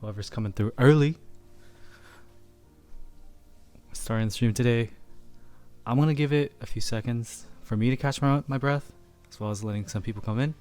whoever's coming through early. Starting the stream today. I'm gonna give it a few seconds for me to catch my breath, as well as letting some people come in.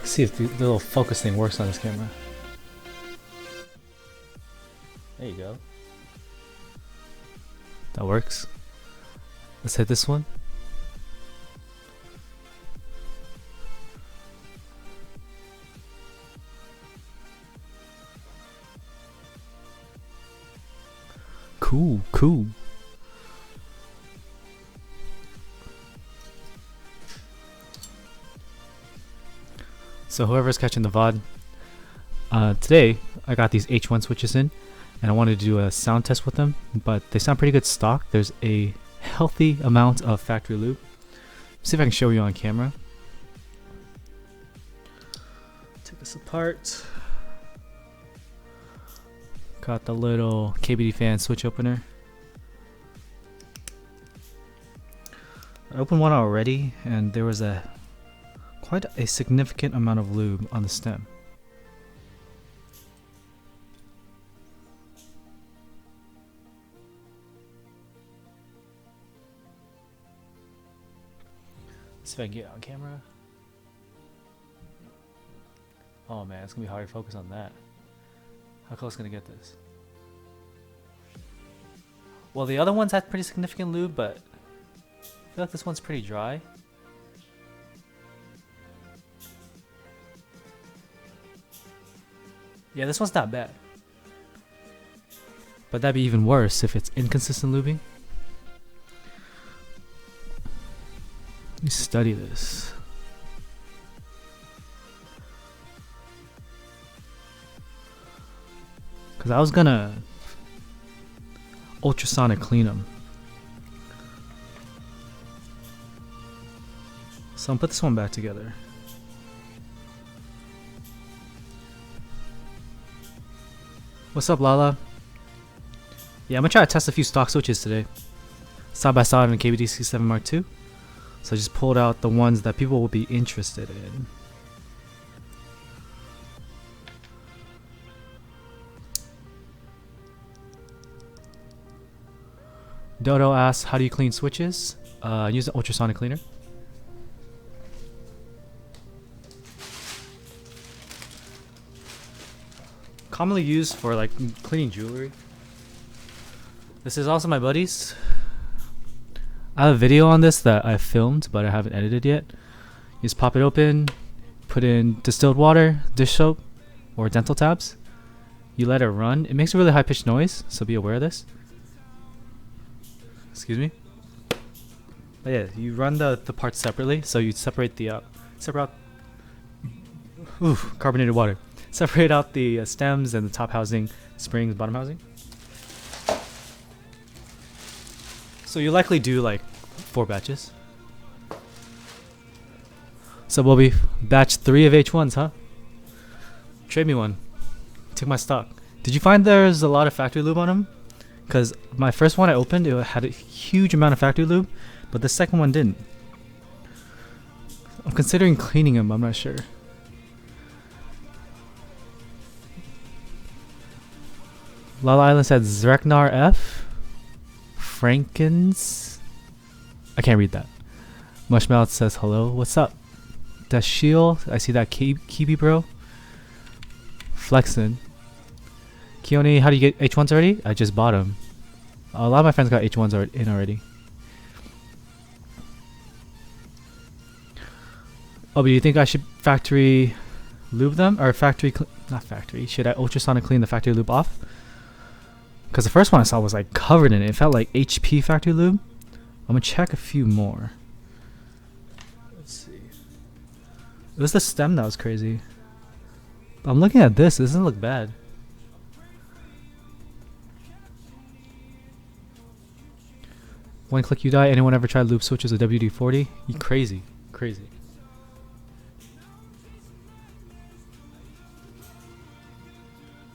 See if the little focus thing works on this camera. There you go. That works. Let's hit this one. Cool. So whoever's catching the VOD, today I got these H1 switches in, and I wanted to do a sound test with them, but they sound pretty good stock. There's a healthy amount of factory lube. See if I can show you on camera. Take this apart. Got the little KBD fan switch opener. I opened one already, and there was quite a significant amount of lube on the stem. Let's see if I can get it on camera. Oh man, it's gonna be hard to focus on that. How close can I get this? Well, the other ones had pretty significant lube, but I feel like this one's pretty dry. Yeah, this one's not bad. But that'd be even worse if it's inconsistent lubing. Let me study this. Because I was gonna ultrasonic clean them. So I'm gonna put this one back together. What's up, Lala? Yeah, I'm gonna try to test a few stock switches today. Side by side on a KBD C7 Mark II. So I just pulled out the ones that people will be interested in. Dodo asks, how do you clean switches? Use an ultrasonic cleaner. Commonly used for like cleaning jewelry. This is also my buddy's. I have a video on this that I filmed, but I haven't edited yet. You just pop it open, put in distilled water, dish soap, or dental tabs. You let it run. It makes a really high-pitched noise, so be aware of this. Excuse me. But yeah, you run the parts separately. So you separate the carbonated water. Separate out the stems and the top housing, springs, bottom housing. So you likely do like 4 batches. So Bobby, batch 3 of H1s, huh? Trade me one. Take my stock. Did you find there's a lot of factory lube on them? Because my first one I opened, it had a huge amount of factory lube, but the second one didn't. I'm considering cleaning them, I'm not sure. Lala Island said Zreknar F. Frankens. I can't read that. Mushmouth says hello. What's up? Dashiel. I see that Kibi bro. Flexin. Keone, how do you get H1s already? I just bought them. A lot of my friends got H1s in already. Oh, but do you think I should factory lube them? Or not factory. Should I ultrasonic clean the factory lube off? Because the first one I saw was like covered in it. It felt like HP factory lube. I'm going to check a few more. Let's see. It was the stem that was crazy. I'm looking at this. It doesn't look bad. One click you die. Anyone ever tried loop switches with WD-40? You crazy. Crazy.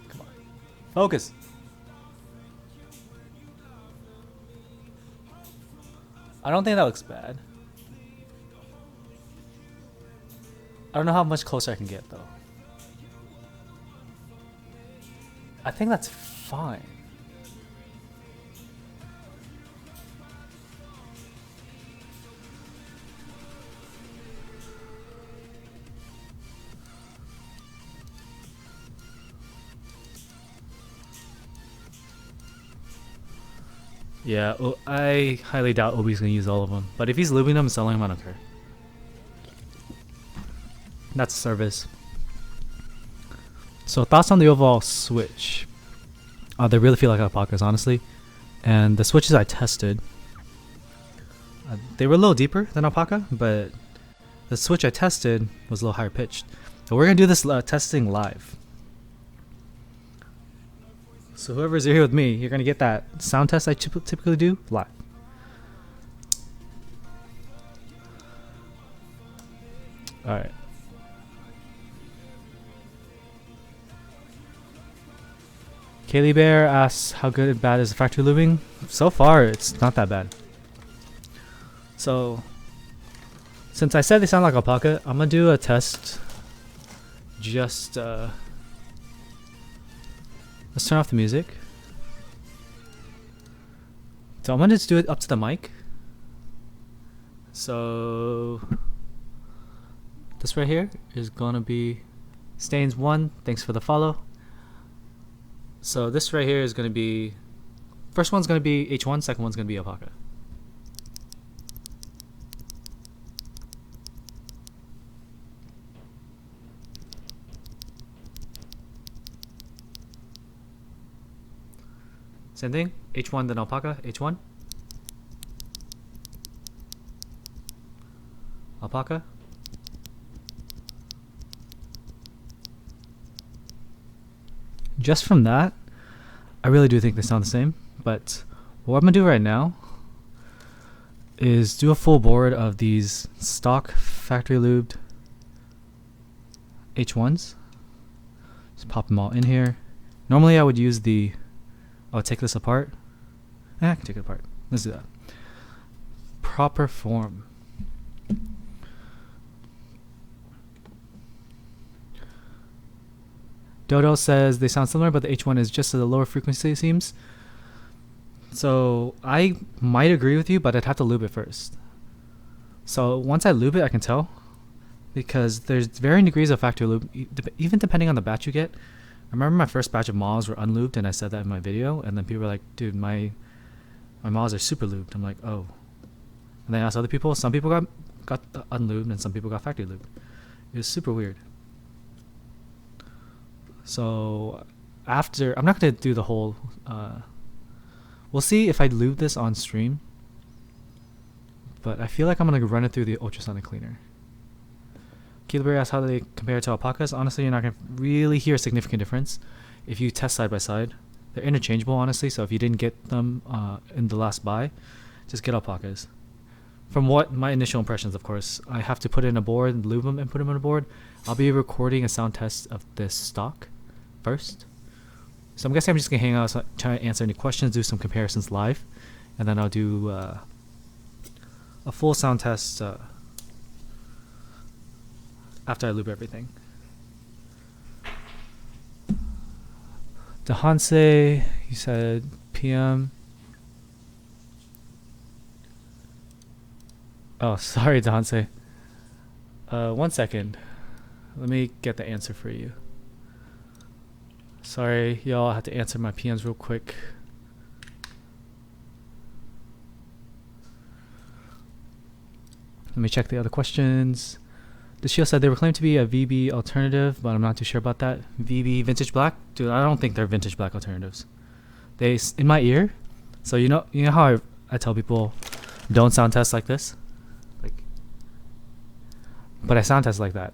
Come on. Focus. I don't think that looks bad. I don't know how much closer I can get though. I think that's fine. Yeah, I highly doubt Obi's gonna use all of them. But if he's lubing them and selling them, I don't care. That's service. So thoughts on the overall switch? They really feel like Alpacas, honestly. And the switches I tested, they were a little deeper than Alpaca, but the switch I tested was a little higher pitched. So we're gonna do this testing live. So whoever's here with me, you're gonna get that sound test I typically do live. All right. Kaylee Bear asks, how good and bad is the factory lubing? So far, it's not that bad. So, since I said they sound like Alpaca, I'm gonna do a test. Just, let's turn off the music. So I'm gonna just do it up to the mic. So, this right here is gonna be Stains1. Thanks for the follow. So this right here is going to be, first one's going to be H1, second one's going to be Alpaca. Same thing, H1 then Alpaca, H1. Alpaca. Just from that, I really do think they sound the same. But what I'm gonna do right now is do a full board of these stock factory lubed H1s. Just pop them all in here. Normally I would use the, I'll take this apart. I can take it apart. Let's do that. Proper form. Dodo says they sound similar, but the H1 is just at a lower frequency, it seems. So I might agree with you, but I'd have to lube it first. So once I lube it, I can tell, because there's varying degrees of factory lube, even depending on the batch you get. I remember my first batch of Mauves were unlubed, and I said that in my video, and then people were like, dude, my Mauves are super lubed. I'm like, oh. And then I asked other people, some people got unlubed, and some people got factory lubed. It was super weird. So after, I'm not going to do the whole, we'll see if I lube this on stream, but I feel like I'm going to run it through the ultrasonic cleaner. Keelberry asks how they compare to Alpacas. Honestly, you're not going to really hear a significant difference if you test side by side. They're interchangeable, honestly, so if you didn't get them in the last buy, just get Alpacas. From what my initial impressions, of course, I have to put in a board and lube them and put them on a board. I'll be recording a sound test of this stock first. So I'm guessing I'm just going to hang out, try to answer any questions, do some comparisons live, and then I'll do a full sound test after I lube everything. Dehanse, he said PM. Oh, sorry, Dehanse. 1 second. Let me get the answer for you. Sorry, y'all, I have to answer my PMs real quick. Let me check the other questions. The Shield said they were claimed to be a VB alternative, but I'm not too sure about that. VB Vintage Black? Dude, I don't think they're Vintage Black alternatives. They, in my ear, so you know how I tell people don't sound test like this? Like, but I sound test like that.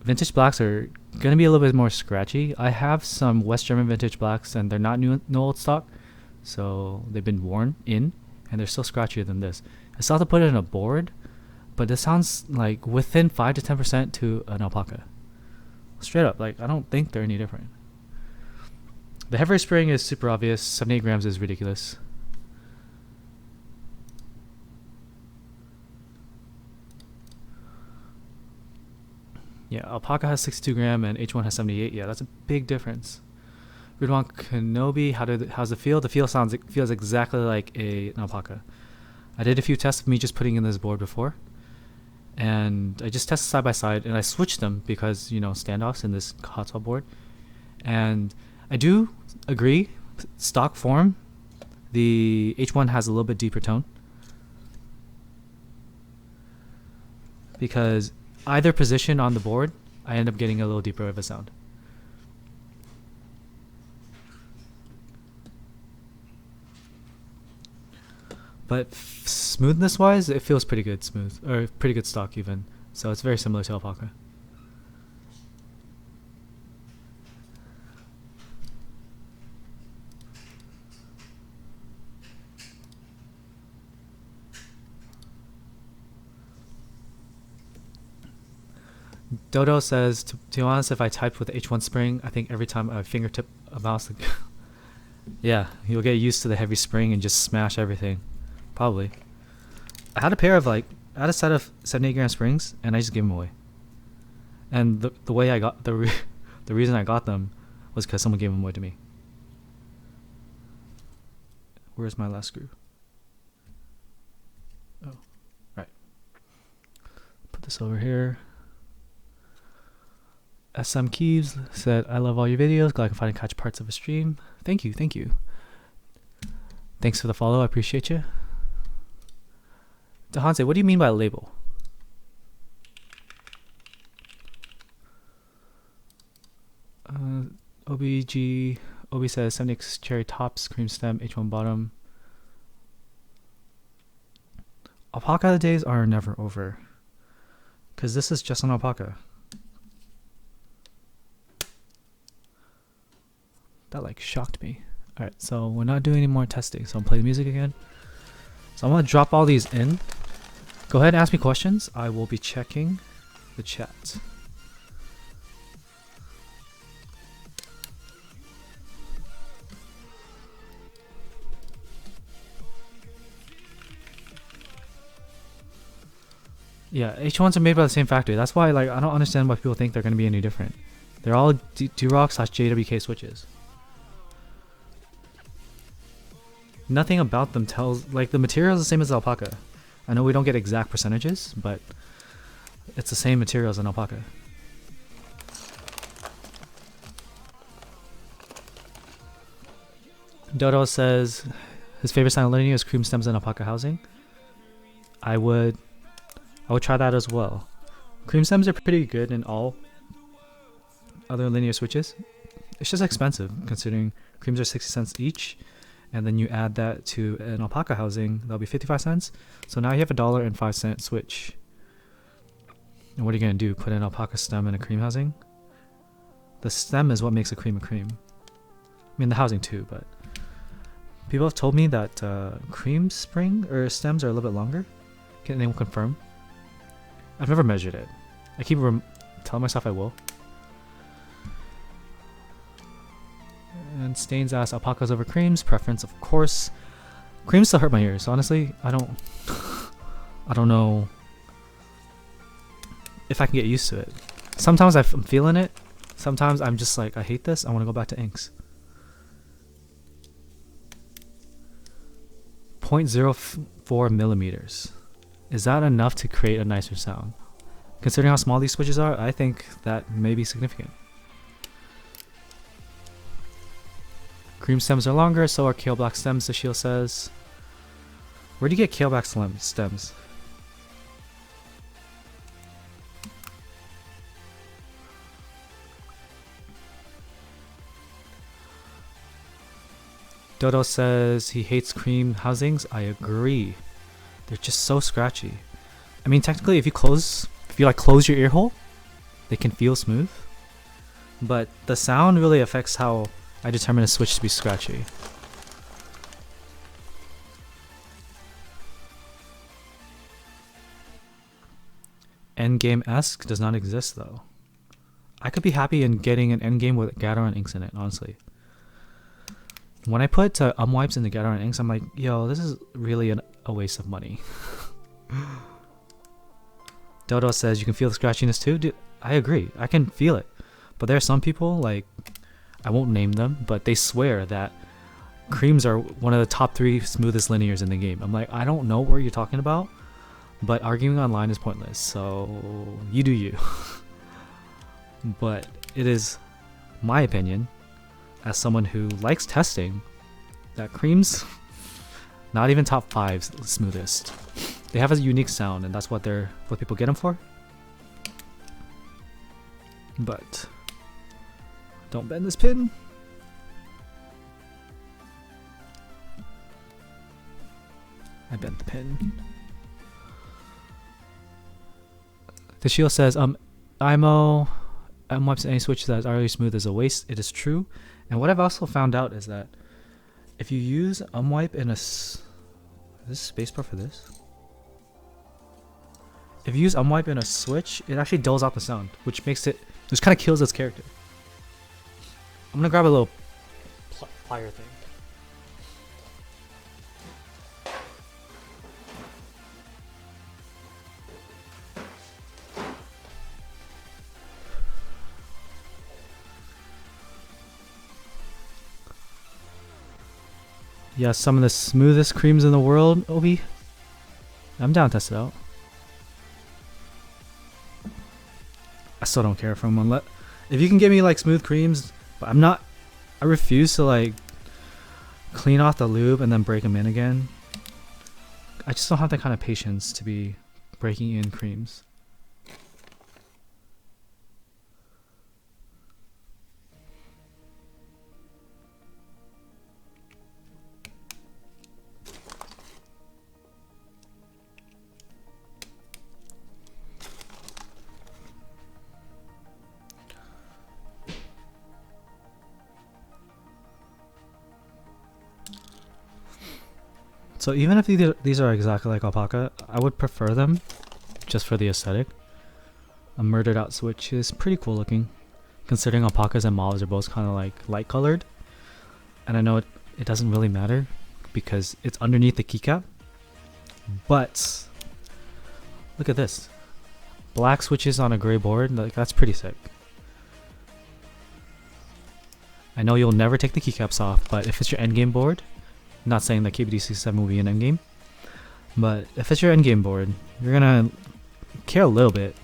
Vintage Blacks are gonna be a little bit more scratchy. I have some West German vintage blacks, and they're not new, no old stock, so they've been worn in, and they're still scratchier than this. I still have to put it in a board, but this sounds like within 5 to 10% to an Alpaca. Straight up, like I don't think they're any different. The heavy spring is super obvious. 78 grams is ridiculous. Yeah, Alpaca has 62 gram and H1 has 78. Yeah, that's a big difference. Gridwan Kenobi, how's it feel? The feel feels exactly like an Alpaca. I did a few tests of me just putting in this board before, and I just tested side by side, and I switched them because, you know, standoffs in this hot swap board. And I do agree, stock form, the H1 has a little bit deeper tone, because either position on the board, I end up getting a little deeper of a sound. But smoothness wise, it feels pretty good smooth, or pretty good stock even. So it's very similar to Alpaca. Dodo says, to be honest, if I type with H1 spring, I think every time I fingertip a mouse, yeah, you'll get used to the heavy spring and just smash everything. Probably. I had a set of 78 gram springs, and I just gave them away. And the way I got the reason I got them was because someone gave them away to me. Where's my last screw? Oh, right. Put this over here. SM Keeves said, I love all your videos. Glad I can finally catch parts of a stream. Thank you, thank you. Thanks for the follow. I appreciate you. Dehanse, what do you mean by label? Obi says 70X cherry tops, cream stem, H1 bottom. Alpaca days are never over, because this is just an Alpaca. That like shocked me. Alright, so we're not doing any more testing, so I'm playing music again. So I'm gonna drop all these in. Go ahead and ask me questions. I will be checking the chat. Yeah, H1s are made by the same factory. That's why, like, I don't understand why people think they're gonna be any different. They're all Durock / JWK switches. Nothing about them tells, like, the material is the same as Alpaca. I know we don't get exact percentages, but it's the same material as an Alpaca. Dodo says his favorite style of linear is cream stems and Alpaca housing. I would try that as well. Cream stems are pretty good in all other linear switches. It's just expensive considering creams are 60 cents each. And then you add that to an Alpaca housing, that'll be 55 cents. So now you have $1.05 switch. And what are you gonna do? Put an Alpaca stem in a cream housing? The stem is what makes a cream. I mean the housing too, but people have told me that cream spring or stems are a little bit longer. Can anyone confirm? I've never measured it. I keep telling myself I will. And Stains asks, Alpacas over creams, preference of course. Creams still hurt my ears, honestly. I don't know if I can get used to it. Sometimes I'm feeling it. Sometimes I'm just like, I hate this. I want to go back to inks. 0.04 millimeters. Is that enough to create a nicer sound? Considering how small these switches are, I think that may be significant. Cream stems are longer, so are Kale Black stems, the shield says. Where do you get Kale Black stems? Dodo says he hates cream housings. I agree. They're just so scratchy. I mean, technically, if you close your ear hole, they can feel smooth. but the sound really affects how I determine a switch to be scratchy. Endgame-esque does not exist though. I could be happy in getting an endgame with Gateron inks in it, honestly. When I put wipes into Gateron inks, I'm like, yo, this is really a waste of money. Dodo says you can feel the scratchiness too. Dude, I agree. I can feel it. But there are some people, like, I won't name them, but they swear that creams are one of the top 3 smoothest linears in the game. I'm like, I don't know what you're talking about, but arguing online is pointless. So you do you. But it is my opinion, as someone who likes testing, that creams, not even top 5 smoothest. They have a unique sound, and that's what people get them for. But don't bend this pin. I bent the pin. The shield says, IMO wipes any switch that is already smooth is a waste. It is true. And what I've also found out is that if you use wipe in a is this spacebar for this? If you use wipe in a switch, it actually dulls out the sound, which kind of kills its character. I'm gonna grab a little plier thing. Yeah, some of the smoothest creams in the world, Obi. I'm down to test it out. I still don't care from one. If you can give me like smooth creams, but I refuse to like clean off the lube and then break them in again. I just don't have that kind of patience to be breaking in creams. So even if these are exactly like Alpaca, I would prefer them just for the aesthetic. A murdered out switch is pretty cool looking, considering Alpacas and Mauves are both kind of like light colored. And I know it doesn't really matter because it's underneath the keycap. But look at this. Black switches on a gray board, like that's pretty sick. I know you'll never take the keycaps off, but if it's your endgame board, not saying that KBD67 will be an endgame, but if it's your endgame board, you're gonna care a little bit.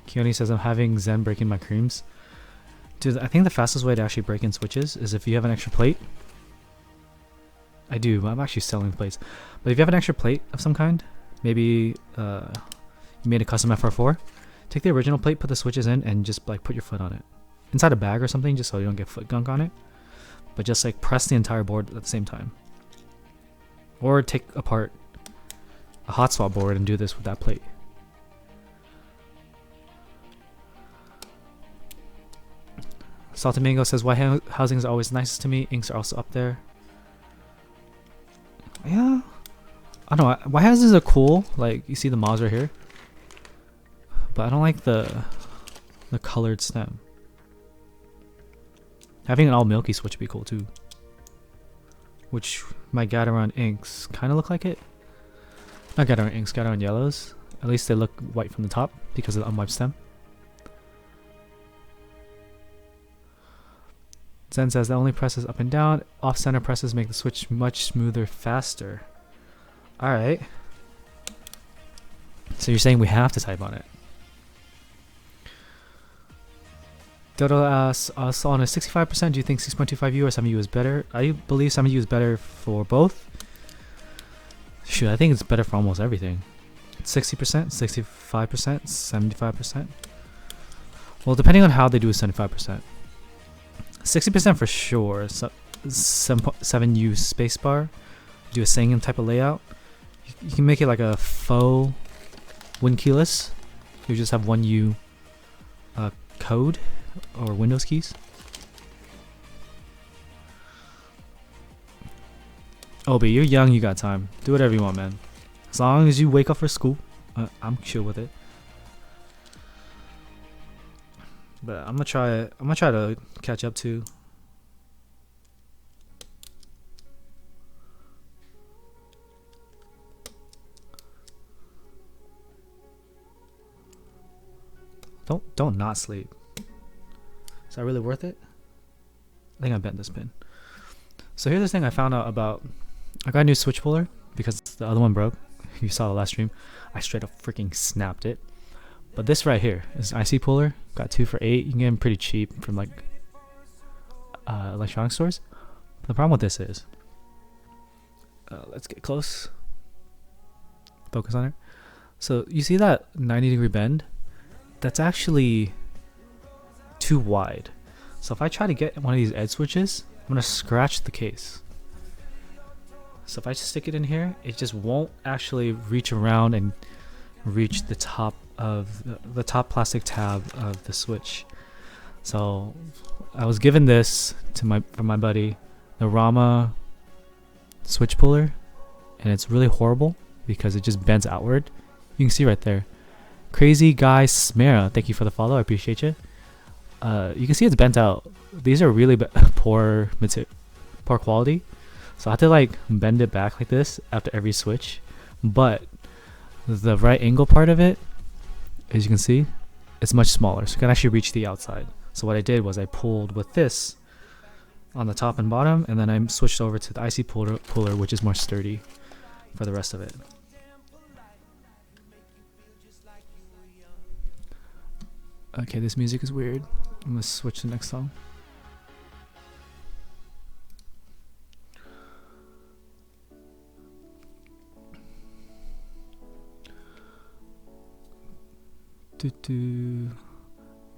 Keone says I'm having Zen breaking my creams. Dude, I think the fastest way to actually break in switches is if you have an extra plate. I do, but I'm actually selling the plates. But if you have an extra plate of some kind, maybe you made a custom FR4, take the original plate, put the switches in, and just like put your foot on it. Inside a bag or something, just so you don't get foot gunk on it. But just like press the entire board at the same time. Or take apart a hotspot board and do this with that plate. Salted Mango says, White housing is always nicest to me. Inks are also up there. Yeah. I don't know. White houses are cool. Like, you see the Mauves right here. But I don't like the colored stem. Having an all milky switch would be cool too. Which my Gateron inks kind of look like it. Not Gateron inks, Gateron yellows. At least they look white from the top because of the unwiped stem. Zen says the only presses up and down. Off center presses make the switch much smoother faster. Alright. So you're saying we have to type on it. Dodo asks us on a 65%, do you think 6.25U or 7U is better? I believe 7U is better for both. Shoot, I think it's better for almost everything. 60%, 65%, 75%. Well, depending on how they do 75%. 60% for sure. So 7U spacebar. Do a singing type of layout. You can make it like a faux Win keyless. You just have one U code or Windows keys. Oh, but you're young, you got time. Do whatever you want, man. As long as you wake up for school, I'm chill with it. But I'm gonna try to catch up to. Don't not sleep. Is that really worth it? I think I bent this pin. So here's the thing I found out about. I got a new switch puller because the other one broke. You saw the last stream. I straight up freaking snapped it. But this right here is an IC puller. Got 2 for $8. You can get them pretty cheap from like electronic stores. But the problem with this is, let's get close. Focus on it. So you see that 90-degree bend? That's actually too wide. So if I try to get one of these edge switches, I'm gonna scratch the case. So if I just stick it in here, it just won't actually reach around and reach the top of the top plastic tab of the switch. So I was given this from my buddy, the Rama switch puller, and it's really horrible because it just bends outward. You can see right there. Crazy Guy Smera, thank you for the follow. I appreciate you. You can see it's bent out. These are really poor quality. So I have to like bend it back like this after every switch. But the right angle part of it, as you can see, it's much smaller. So it can actually reach the outside. So what I did was I pulled with this on the top and bottom, and then I switched over to the IC puller, which is more sturdy for the rest of it. Okay, this music is weird. I'm gonna switch to the next song.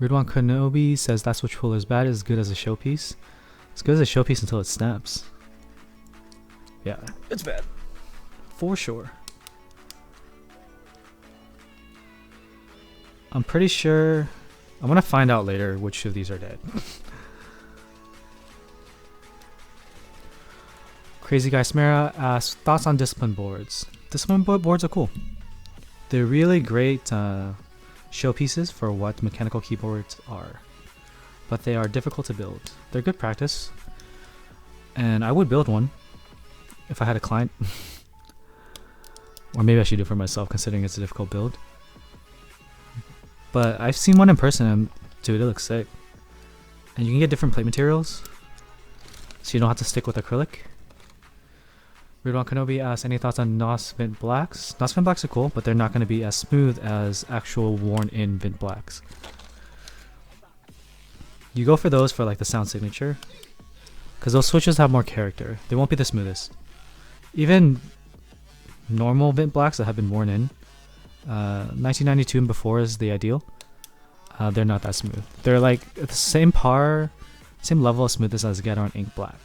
Ridwan Kenobi says that switch puller is bad. It's good as a showpiece. It's good as a showpiece until it snaps. Yeah, it's bad. For sure. I'm pretty sure. I'm gonna find out later which of these are dead. Crazy Guy Smera asks thoughts on discipline boards. Discipline boards are cool. They're really great showpieces for what mechanical keyboards are, but they are difficult to build. They're good practice, and I would build one if I had a client, or maybe I should do it for myself considering it's a difficult build. But I've seen one in person and dude, it looks sick. And you can get different plate materials, so you don't have to stick with acrylic. Ridwan Kenobi asks, any thoughts on NOS Vent Blacks? NOS Vent Blacks are cool, but they're not going to be as smooth as actual worn-in Vent Blacks. You go for those for like the sound signature, because those switches have more character. They won't be the smoothest. Even normal Vent Blacks that have been worn in, 1992 and before is the ideal. They're not that smooth. They're like at the same level of smoothness as Gateron Ink Black,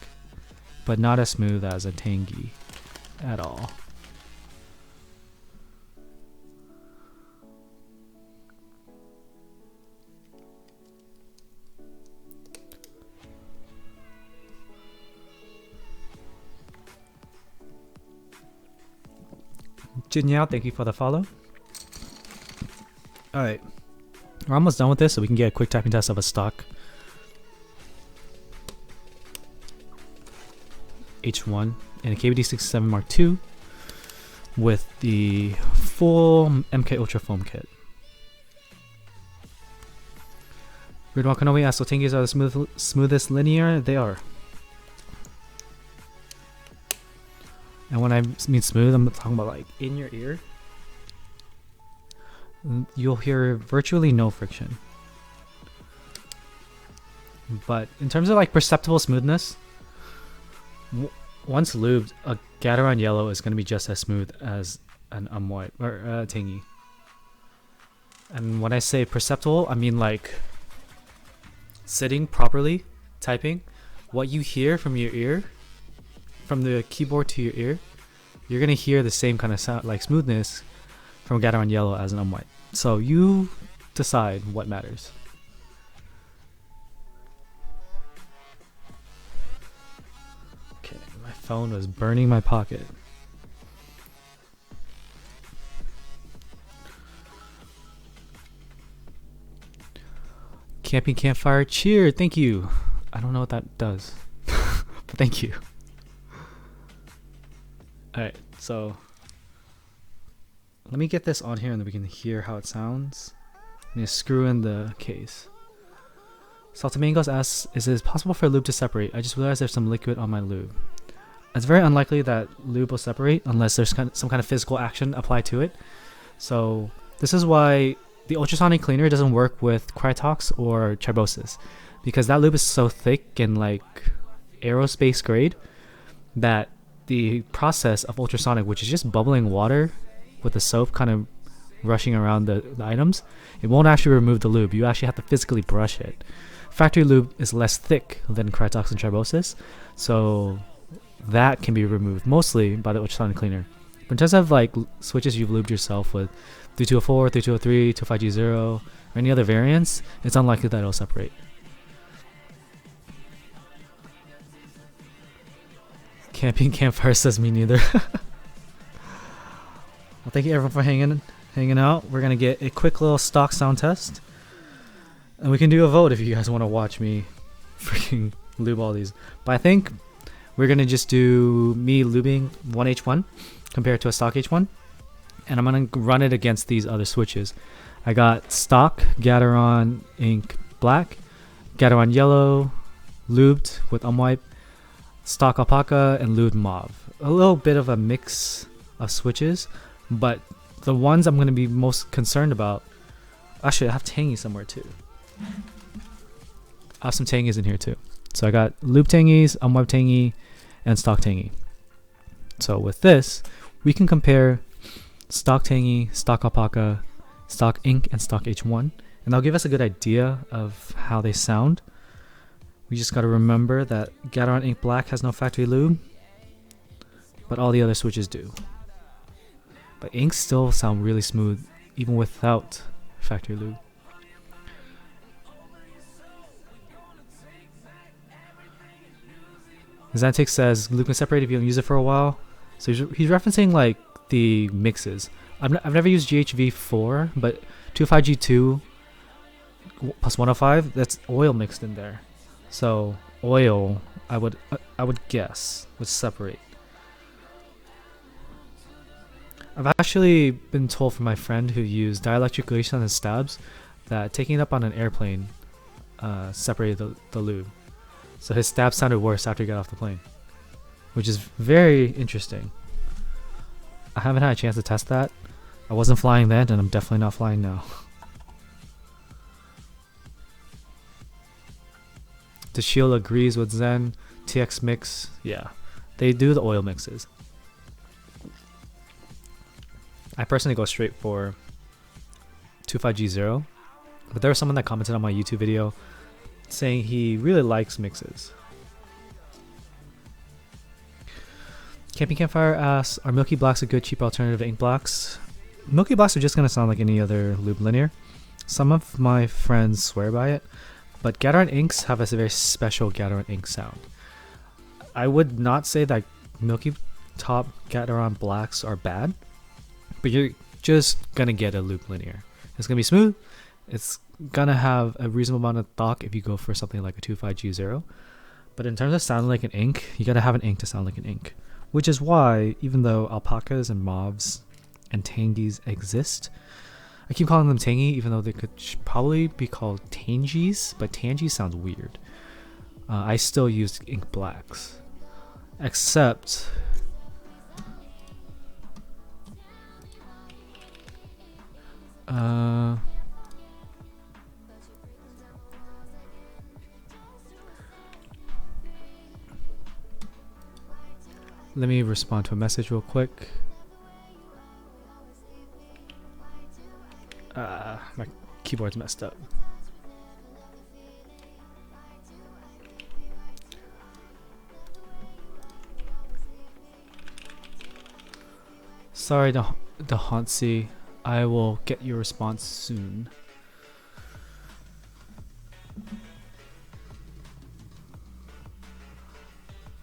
but not as smooth as a Tangy at all. Jinyao, thank you for the follow. Alright, we're almost done with this, so we can get a quick typing test of a stock H1 and a KBD67 Mark II with the full MK Ultra foam kit. Ridwan Kanowi asks, so Tangies are the smoothest linear? They are. And when I mean smooth, I'm talking about like in your ear. You'll hear virtually no friction. But in terms of like perceptible smoothness, once lubed, a Gateron yellow is going to be just as smooth as an white or Tangy. And when I say perceptible, I mean like sitting properly, typing, what you hear from your ear, from the keyboard to your ear, you're gonna hear the same kind of sound, like smoothness, from Gateron Yellow as an unwipe. So you decide what matters. Okay, my phone was burning my pocket. Camping campfire cheer, thank you. I don't know what that does, but thank you. Alright, so let me get this on here and then we can hear how it sounds. I'm gonna screw in the case. Salted Mangoes asks, is it possible for lube to separate? I just realized there's some liquid on my lube. It's very unlikely that lube will separate unless there's some kind of physical action applied to it. So this is why the ultrasonic cleaner doesn't work with Krytox or Tribosis, because that lube is so thick and like aerospace grade that the process of ultrasonic, which is just bubbling water with the soap kind of rushing around the items, it won't actually remove the lube. You actually have to physically brush it. Factory lube is less thick than Krytox and Tribosis, so that can be removed mostly by the ultrasonic cleaner. But in terms of like switches you've lubed yourself with 3204, 3203, 25G0, or any other variants, it's unlikely that it'll separate. Camping campfire says me neither. Well, thank you everyone for hanging out. We're gonna get a quick little stock sound test, and we can do a vote if you guys want to watch me freaking lube all these. But I think we're gonna just do me lubing 1H1 compared to a stock H1, and I'm gonna run it against these other switches. I got stock Gateron Ink Black, Gateron Yellow, lubed with unwipe, stock Alpaca, and lubed Mauve. A little bit of a mix of switches, but the ones I'm going to be most concerned about, actually I have tangy somewhere too. I have some tangies in here too. So I got lube tangies, unwipe tangy, and stock tangy. So with this, we can compare stock tangy, stock Alpaca, stock Ink, and stock H1, and that'll give us a good idea of how they sound. We just got to remember that Gateron Ink Black has no factory lube, but all the other switches do. But inks still sound really smooth even without factory lube. Xantic says lube can separate if you don't use it for a while. So he's referencing like the mixes. I've never used GHV4, but 25G2 plus 105, that's oil mixed in there. So oil, I would guess, would separate. I've actually been told from my friend who used dielectric glazed on his stabs that taking it up on an airplane separated the lube. So his stab sounded worse after he got off the plane, which is very interesting. I haven't had a chance to test that. I wasn't flying then, and I'm definitely not flying now. The Shield agrees with Zen. TX Mix, yeah, they do the oil mixes. I personally go straight for 25G0, but there was someone that commented on my YouTube video saying he really likes mixes. Camping Campfire asks, are Milky Blacks a good cheap alternative to ink blacks? Milky Blacks are just going to sound like any other lube linear. Some of my friends swear by it, but Gateron inks have a very special Gateron ink sound. I would not say that Milky Top Gateron Blacks are bad, but you're just going to get a lube linear. It's going to be smooth. It's going to have a reasonable amount of thock if you go for something like a 25G0. But in terms of sounding like an ink, you got to have an ink to sound like an ink. Which is why, even though Alpacas and Mauves and Tangies exist, I keep calling them Tangy, even though they could probably be called Tangies, but Tangy sounds weird. I still use ink blacks, except let me respond to a message real quick. My keyboard's messed up. Sorry, the Hauntzy. I will get your response soon.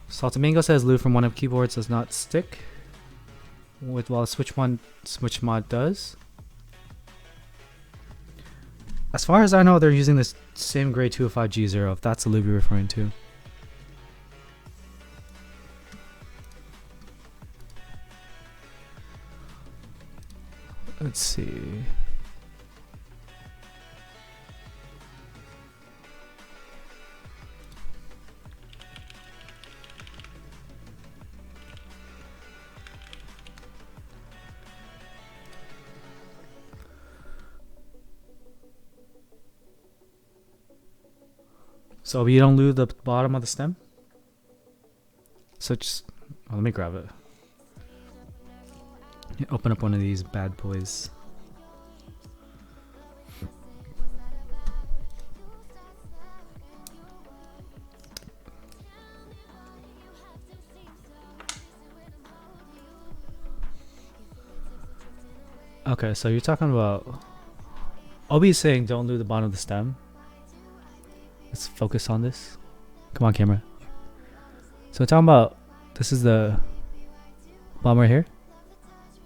Saltamingo says lube from one of keyboards does not stick, while switch mod does. As far as I know, they're using this same grade 205G0, if that's the lube you're referring to. Let's see. So you don't lube the bottom of the stem? So just, oh, let me grab it. Open up one of these bad boys. Okay, so you're talking about Obi's saying don't lube the bottom of the stem. Let's focus on this. Come on, camera. So we're talking about, this is the bottom right here.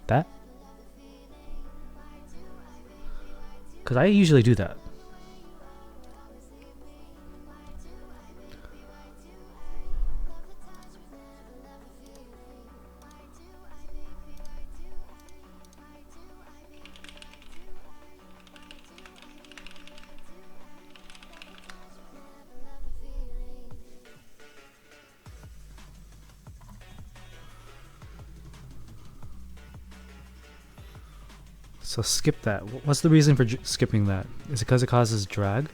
That? Because I usually do that. So skip that. What's the reason for skipping that? Is it because it causes drag?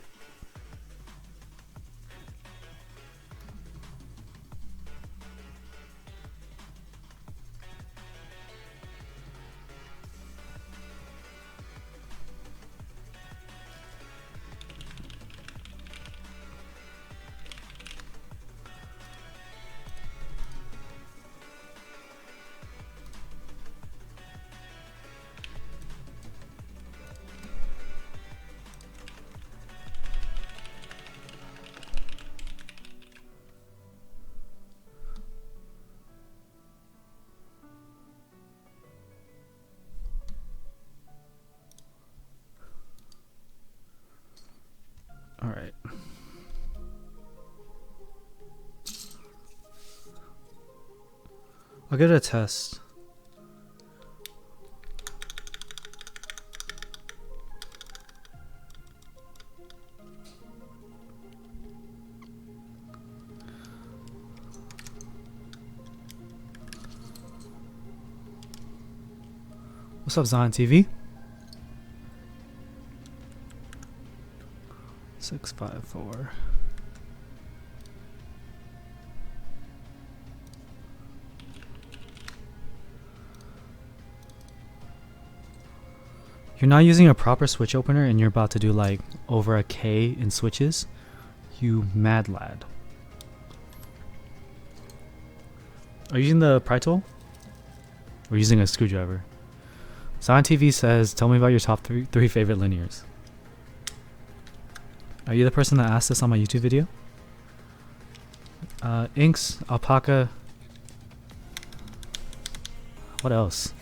Alright. I'll give it a test. What's up, Zion TV? 654. You're not using a proper switch opener and you're about to do like over a K in switches? You mad lad. Are you using the pry tool? Or using a screwdriver? Zion TV says, tell me about your top three favorite linears. Are you the person that asked this on my YouTube video? Inks, Alpaca. What else?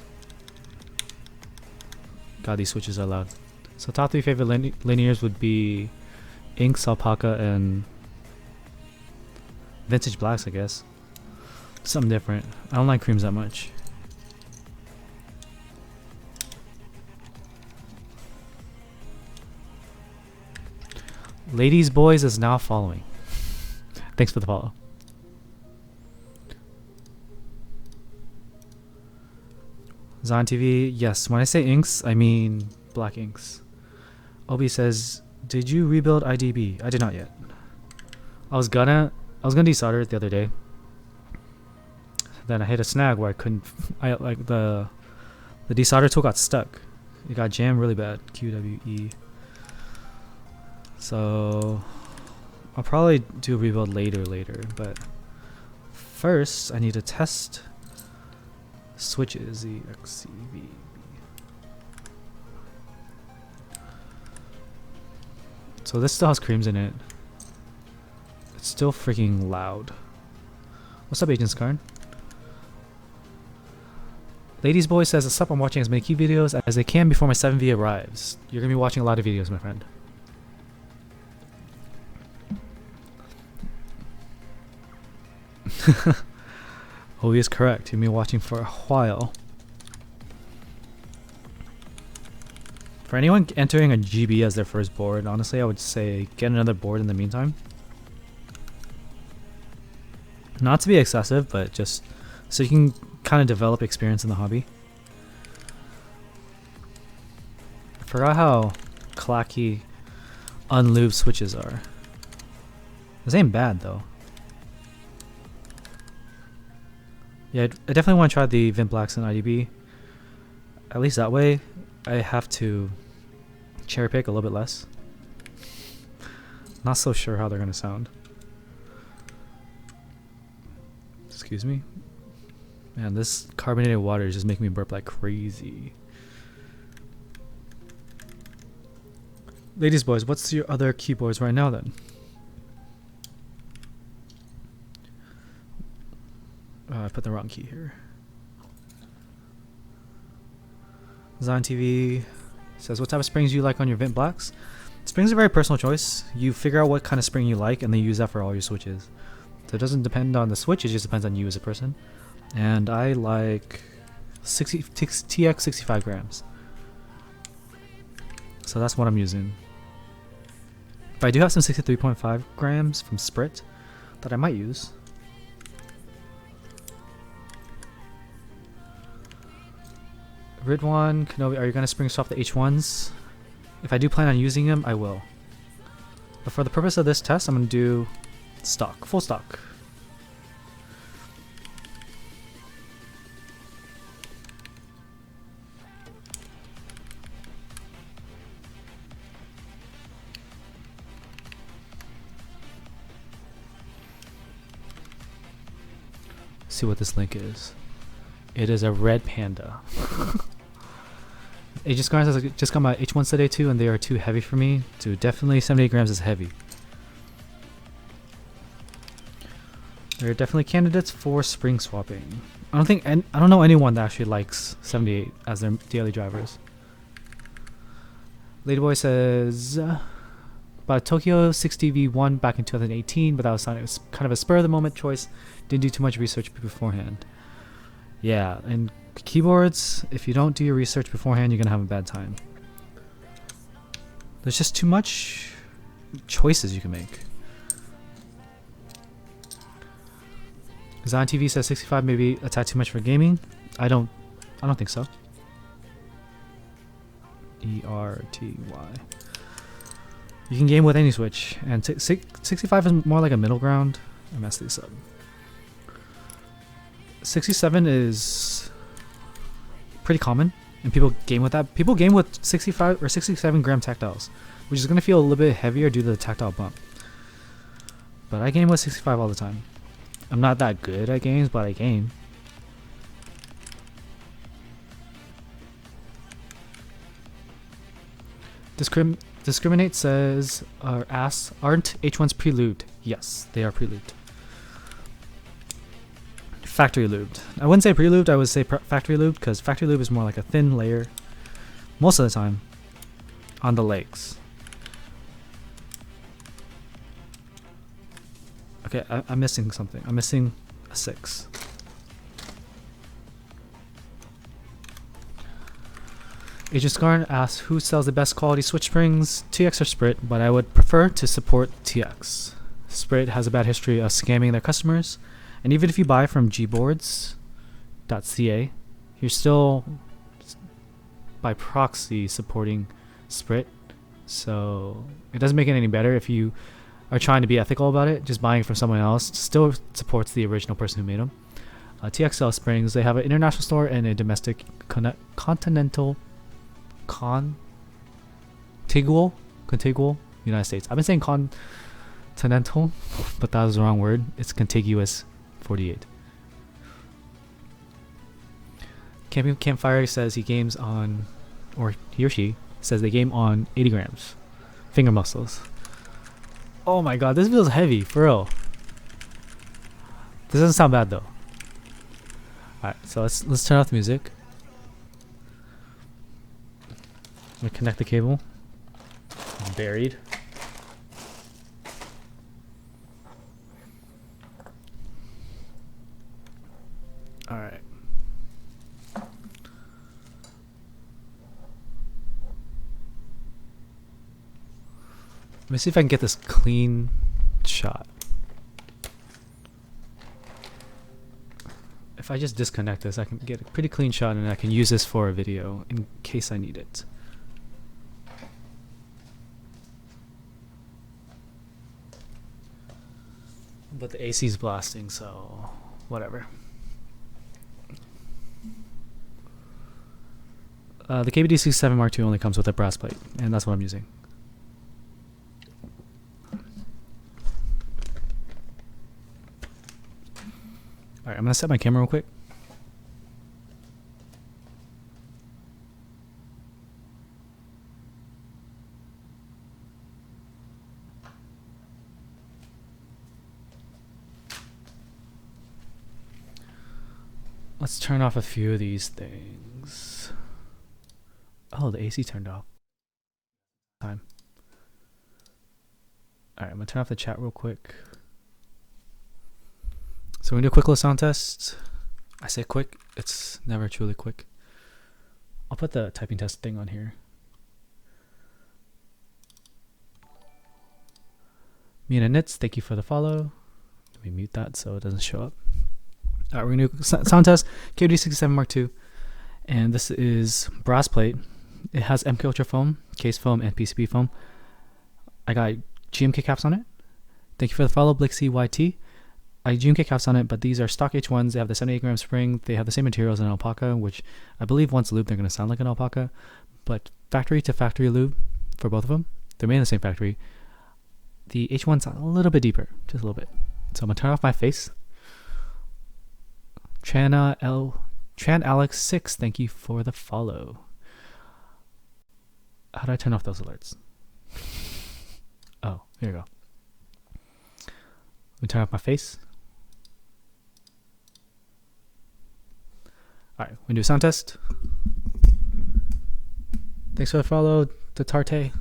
God, these switches are loud. So top three favorite linears would be Inks, Alpaca, and Vintage Blacks, I guess. Something different. I don't like creams that much. Ladies Boys is now following. Thanks for the follow. Zion TV, yes. When I say inks, I mean black inks. Obi says, did you rebuild IDB? I did not yet. I was gonna desolder it the other day. Then I hit a snag where I couldn't. Like the desolder tool got stuck. It got jammed really bad. QWE. So I'll probably do a rebuild later, but first I need to test Switches EXCV. So this still has creams in it. It's still freaking loud. What's up, Agent Skarn? Ladies Boy says, "What's up? I'm watching as many key videos as I can before my 7V arrives." You're gonna be watching a lot of videos, my friend. Oh, he is correct. You've been watching for a while. For anyone entering a GB as their first board, honestly, I would say get another board in the meantime. Not to be excessive, but just so you can kind of develop experience in the hobby. I forgot how clacky unlubed switches are. This ain't bad though. Yeah, I definitely want to try the Vent Blacks and IDB. At least that way, I have to cherry pick a little bit less. Not so sure how they're gonna sound. Excuse me. Man, this carbonated water is just making me burp like crazy. Ladies, boys, what's your other keyboards right now then? I put the wrong key here. Zion TV says, what type of springs do you like on your Vent Blacks? Springs are a very personal choice. You figure out what kind of spring you like and then use that for all your switches. So it doesn't depend on the switch, it just depends on you as a person. And I like TX 65 grams. So that's what I'm using. But I do have some 63.5 grams from Sprit that I might use. Ridwan, Kenobi, are you going to spring swap the H1s? If I do plan on using them, I will. But for the purpose of this test, I'm going to do stock, full stock. Let's see what this link is. It is a red panda. Aegis Guards has just got my H1s today too, and they are too heavy for me. So definitely 78 grams is heavy. They're definitely candidates for spring swapping. I don't know anyone that actually likes 78 as their daily drivers. Ladyboy says, bought a Tokyo 60V1 back in 2018, but that was kind of a spur of the moment choice. Didn't do too much research beforehand. Yeah, and keyboards, if you don't do your research beforehand, you're gonna have a bad time. There's just too much choices you can make. Zion TV says 65 maybe a tad too much for gaming. I don't think so. ERTY. You can game with any switch, and 65 is more like a middle ground. I messed this up. 67 is pretty common, and people game with that. People game with 65 or 67 gram tactiles, which is going to feel a little bit heavier due to the tactile bump. But I game with 65 all the time. I'm not that good at games, but I game. Discriminate says, aren't H1s pre-lubed? Yes, they are pre-lubed. Factory lubed. I wouldn't say pre-lubed, I would say factory lubed, because factory lube is more like a thin layer most of the time on the legs. Okay, I'm missing something. I'm missing a 6. Agent Skarn asks, who sells the best quality switch springs, TX or Sprit, but I would prefer to support TX. Sprit has a bad history of scamming their customers, and even if you buy from gboards.ca, you're still by proxy supporting Sprit, so it doesn't make it any better if you are trying to be ethical about it. Just buying from someone else still supports the original person who made them. TXL Springs, they have an international store and a domestic contigual United States. I've been saying continental, but that was the wrong word. It's contiguous 48. Campfire says he games on, or he or she says they game on 80 grams. Finger muscles. Oh my god, this feels heavy, for real. This doesn't sound bad though. Alright, so let's turn off the music. I'm gonna connect the cable. It's buried. Alright. Let me see if I can get this clean shot. If I just disconnect this, I can get a pretty clean shot and I can use this for a video in case I need it. But the AC is blasting, so whatever. The KBD67 Mark II only comes with a brass plate, and that's what I'm using. Alright, I'm gonna set my camera real quick. Let's turn off a few of these things. Oh, the AC turned off. Time. Alright, I'm gonna turn off the chat real quick. So we're gonna do a quick little sound test. I say quick, it's never truly quick. I'll put the typing test thing on here. Mina Knits, thank you for the follow. Let me mute that so it doesn't show up. Alright, we're gonna do a sound test. KD67 Mark II. And this is brass plate. It has MK Ultra foam, case foam, and PCB foam. I got GMK caps on it. Thank you for the follow, Blixie YT. I GMK caps on it, but these are stock H1s. They have the 78 gram spring. They have the same materials as an Alpaca, which I believe once lubed, they're going to sound like an Alpaca. But factory to factory lube for both of them. They're made in the same factory. The H1's a little bit deeper, just a little bit. So I'm going to turn off my face. Tran Alex 6, thank you for the follow. How do I turn off those alerts? Oh, here we go. Let me turn off my face. Alright, we do a sound test. Thanks for the follow, the Tarte.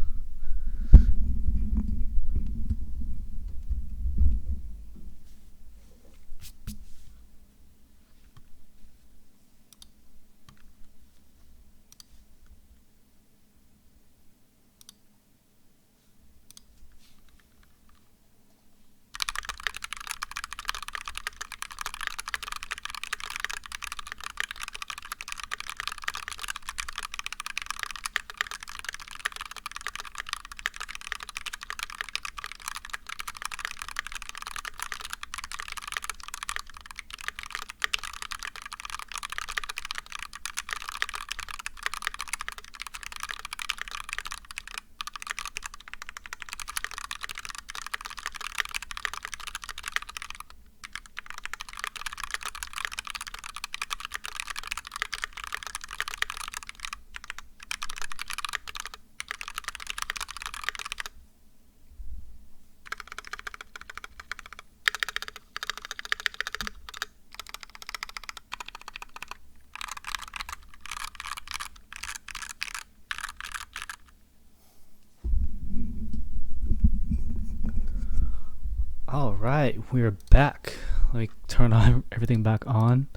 Alright, we're back. Let me turn on everything back on.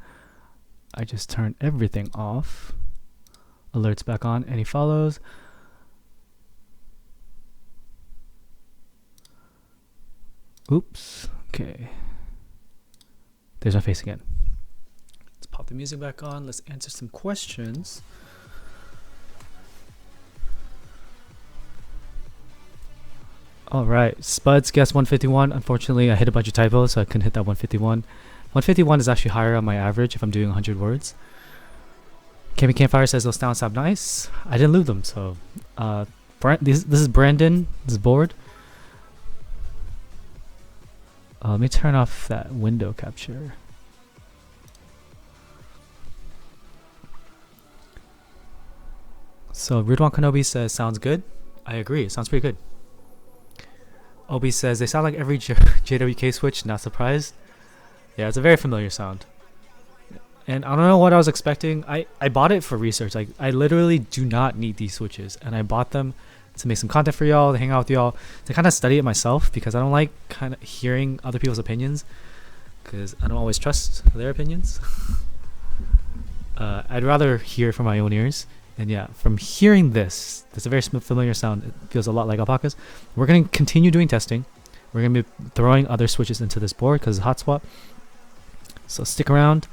I just turned everything off. Alerts back on. Any follows? Oops. Okay. There's my face again. Let's pop the music back on. Let's answer some questions. Alright, Spuds guessed 151. Unfortunately, I hit a bunch of typos, so I couldn't hit that 151. 151 is actually higher on my average if I'm doing 100 words. Campfire says those sound nice. I didn't lube them, so this is Brandon. This is board. Let me turn off that window capture. So Ridwan Kenobi says sounds good. I agree. It sounds pretty good. Obi says they sound like every JWK switch. Not surprised. Yeah, it's a very familiar sound. And I don't know what I was expecting. I bought it for research. Like, I literally do not need these switches, and I bought them to make some content for y'all, to hang out with y'all, to kind of study it myself, because I don't like kind of hearing other people's opinions, because I don't always trust their opinions. I'd rather hear from my own ears. And yeah, from hearing this, it's a very familiar sound. It feels a lot like Alpacas. We're going to continue doing testing. We're going to be throwing other switches into this board because it's hot swap. So stick around.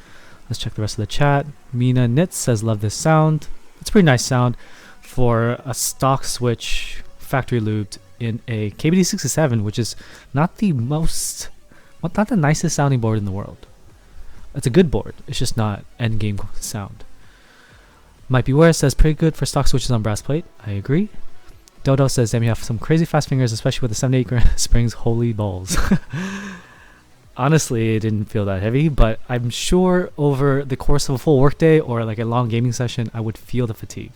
Let's check the rest of the chat. Mina Knits says, love this sound. It's a pretty nice sound for a stock switch factory lubed in a KBD67, which is not the most, well, not the nicest sounding board in the world. It's a good board. It's just not end game sound. Might Beware says, pretty good for stock switches on brass plate. I agree. Dodo says, damn, you have some crazy fast fingers, especially with the 7-8 springs. Holy balls. Honestly, it didn't feel that heavy, but I'm sure over the course of a full workday or like a long gaming session, I would feel the fatigue.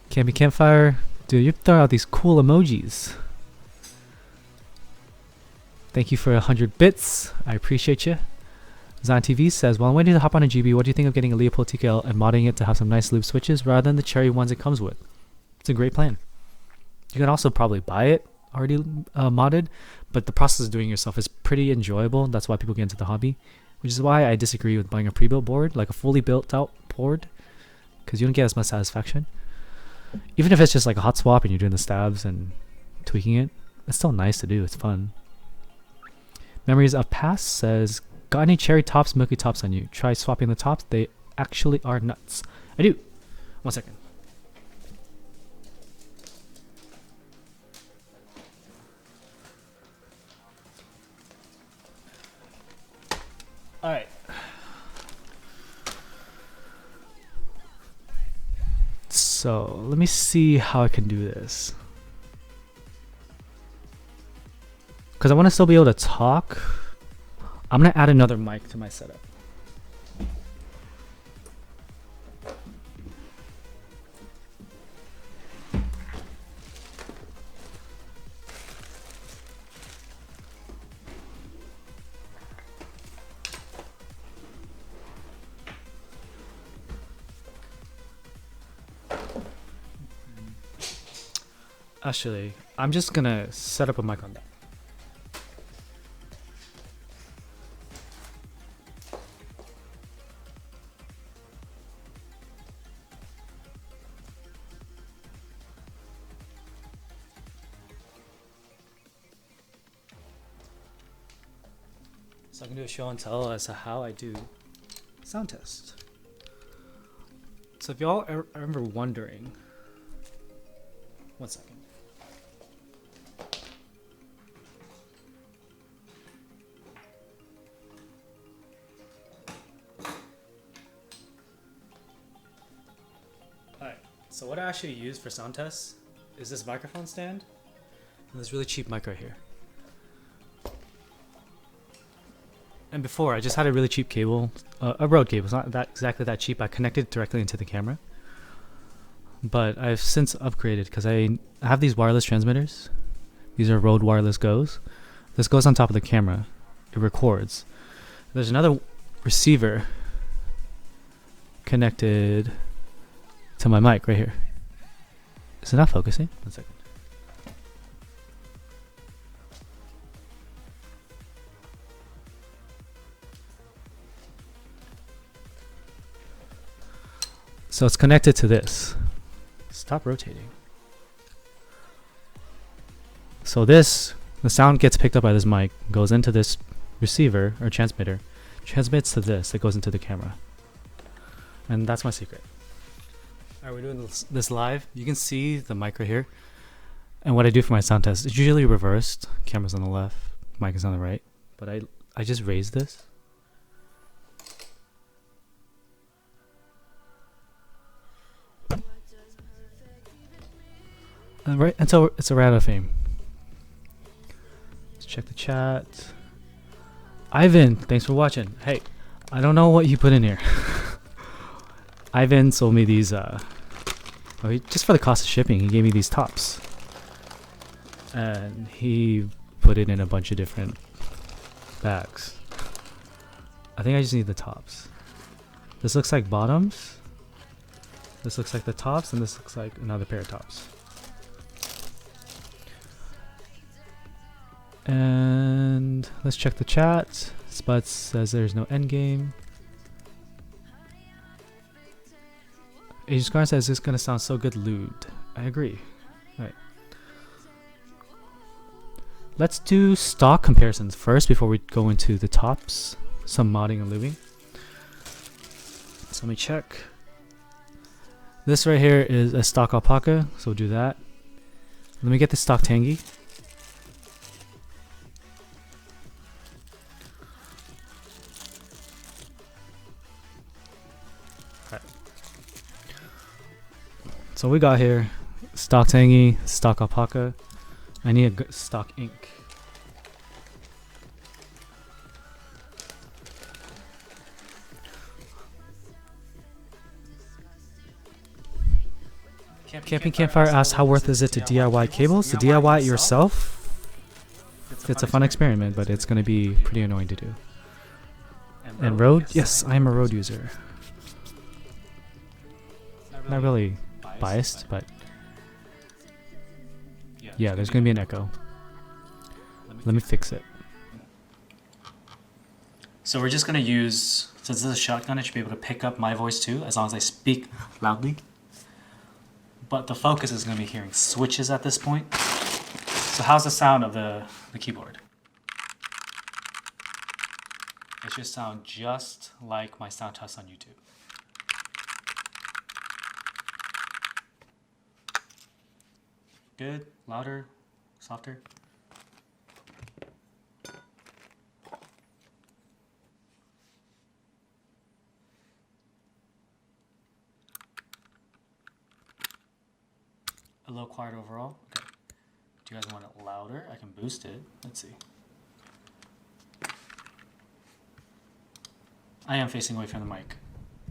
Campy Campfire, dude, you throw out these cool emojis. Thank you for 100 bits. I appreciate you. Zion TV says, well, I'm waiting to hop on a GB. What do you think of getting a Leopold TKL and modding it to have some nice lube switches rather than the cherry ones it comes with? It's a great plan. You can also probably buy it already modded, but the process of doing it yourself is pretty enjoyable. That's why people get into the hobby, which is why I disagree with buying a pre-built board, like a fully built out board, because you don't get as much satisfaction. Even if it's just like a hot swap and you're doing the stabs and tweaking it, it's still nice to do. It's fun. Memories of Past says, got any cherry tops, milky tops on you? Try swapping the tops. They actually are nuts. I do. 1 second. Alright. So, let me see how I can do this. Because I want to still be able to talk. I'm going to add another mic to my setup. Actually, I'm just going to set up a mic on that. So I can do a show and tell as to how I do sound test. So if y'all are ever wondering, 1 second. Alright, so what I actually use for sound tests is this microphone stand and this really cheap mic right here. And before, I just had a really cheap cable, a Rode cable. It's not that exactly that cheap. I connected it directly into the camera. But I've since upgraded because I have these wireless transmitters. These are Rode Wireless Go's. This goes on top of the camera. It records. There's another receiver connected to my mic right here. Is it not focusing? 1 second. So it's connected to this. Stop rotating. So this, the sound gets picked up by this mic, goes into this receiver or transmitter, transmits to this, that goes into the camera. And that's my secret. Alright, we're doing this live. You can see the mic right here. And what I do for my sound test, it's usually reversed. Camera's on the left, mic is on the right. But I just raise this. Right until it's around a fame. Let's check the chat. Ivan, thanks for watching. Hey, I don't know what you put in here. Ivan sold me these. Just for the cost of shipping, he gave me these tops, and he put it in a bunch of different bags. I think I just need the tops. This looks like bottoms. This looks like the tops, and this looks like another pair of tops. And let's check the chat. Spuds says there's no end game. Agent Scar says it's gonna sound so good lubed. I agree. Right. Let's do stock comparisons first before we go into the tops. Some modding and lubing. So let me check. This right here is a stock alpaca, so we'll do that. Let me get the stock tangy. Right. So we got here stock tangy, stock alpaca. I need a stock ink. Camping Campfire asks, how worth is it to DIY cables? To DIY it yourself, it's a fun experiment, but it's going to be pretty annoying to do. And Rode? Yes, I am a Rode user. Not really biased, but yeah, there's going to be an echo. Let me fix it. So we're just going to use, since this is a shotgun, it should be able to pick up my voice too, as long as I speak loudly. But the focus is going to be hearing switches at this point. So how's the sound of the keyboard? It should sound just like my sound test on YouTube. Good? Louder? Softer? A little quiet overall? Okay. Do you guys want it louder? I can boost it. Let's see. I am facing away from the mic.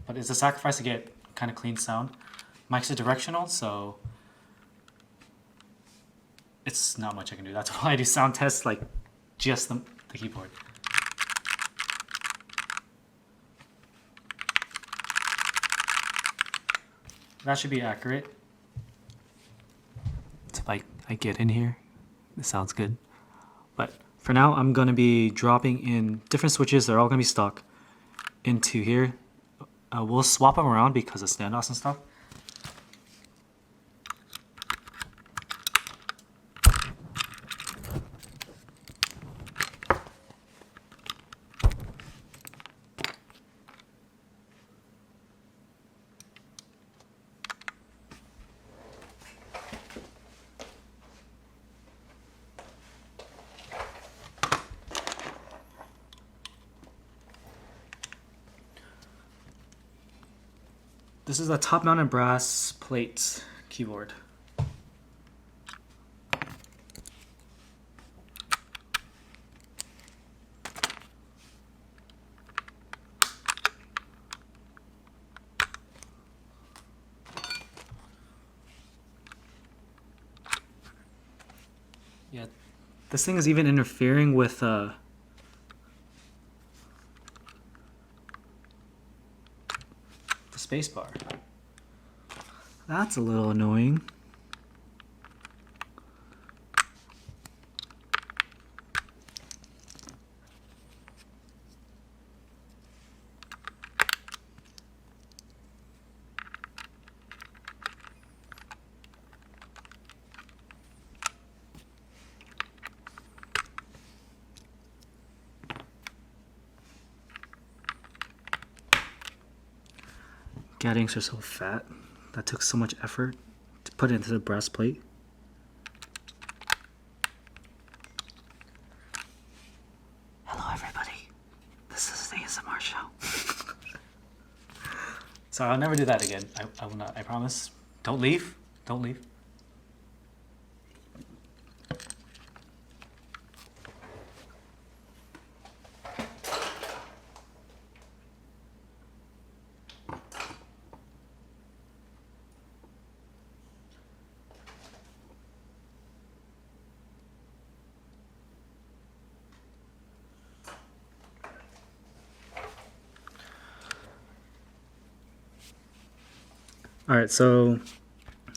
But it's a sacrifice to get kind of clean sound. Mics are directional, so it's not much I can do. That's why I do sound tests like just the keyboard. That should be accurate. If I get in here, this sounds good. But for now, I'm going to be dropping in different switches. They're all going to be stock into here. We'll swap them around because of standoffs and stuff. This is a top-mounted brass plate keyboard. Yeah, this thing is even interfering with the spacebar. That's a little annoying. Gaddings are so fat. That took so much effort to put it into the brass plate. Hello everybody. This is an ASMR show. So I'll never do that again. I will not, I promise. Don't leave. Don't leave. Alright, so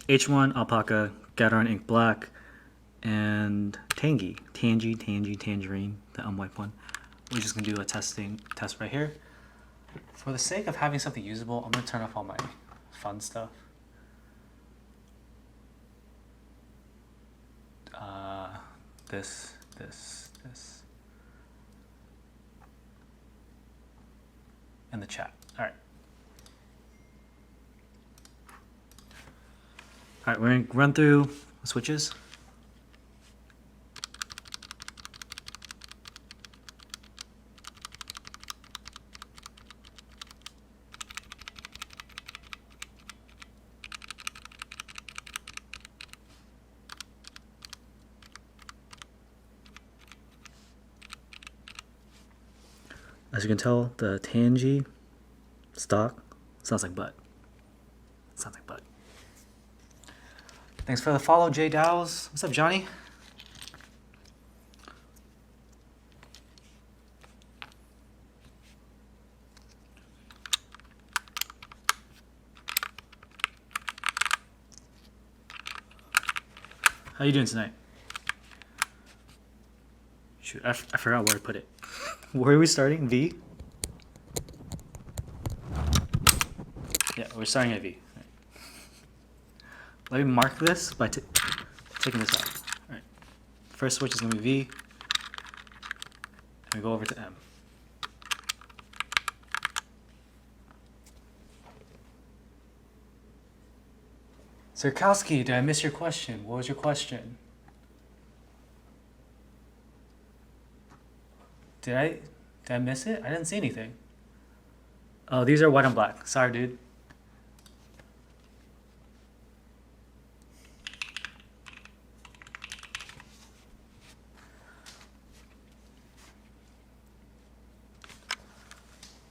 H1, Alpaca, Gateron Ink Black, and Tangerine, the unwiped one. We're just gonna do a test right here. For the sake of having something usable, I'm gonna turn off all my fun stuff. This. And the chat. Alright. Alright, we're gonna run through the switches. As you can tell, the Tangy stock sounds like butt. Sounds like butt. Thanks for the follow, Jay Dowles. What's up, Johnny? How you doing tonight? Shoot, I forgot where I put it. Where are we starting? V? Yeah, we're starting at V. Right. Let me mark this by taking this out. All right. First switch is going to be V. And we go over to M. Sirkowski, did I miss your question? What was your question? Did I miss it? I didn't see anything. Oh, these are white on black. Sorry, dude.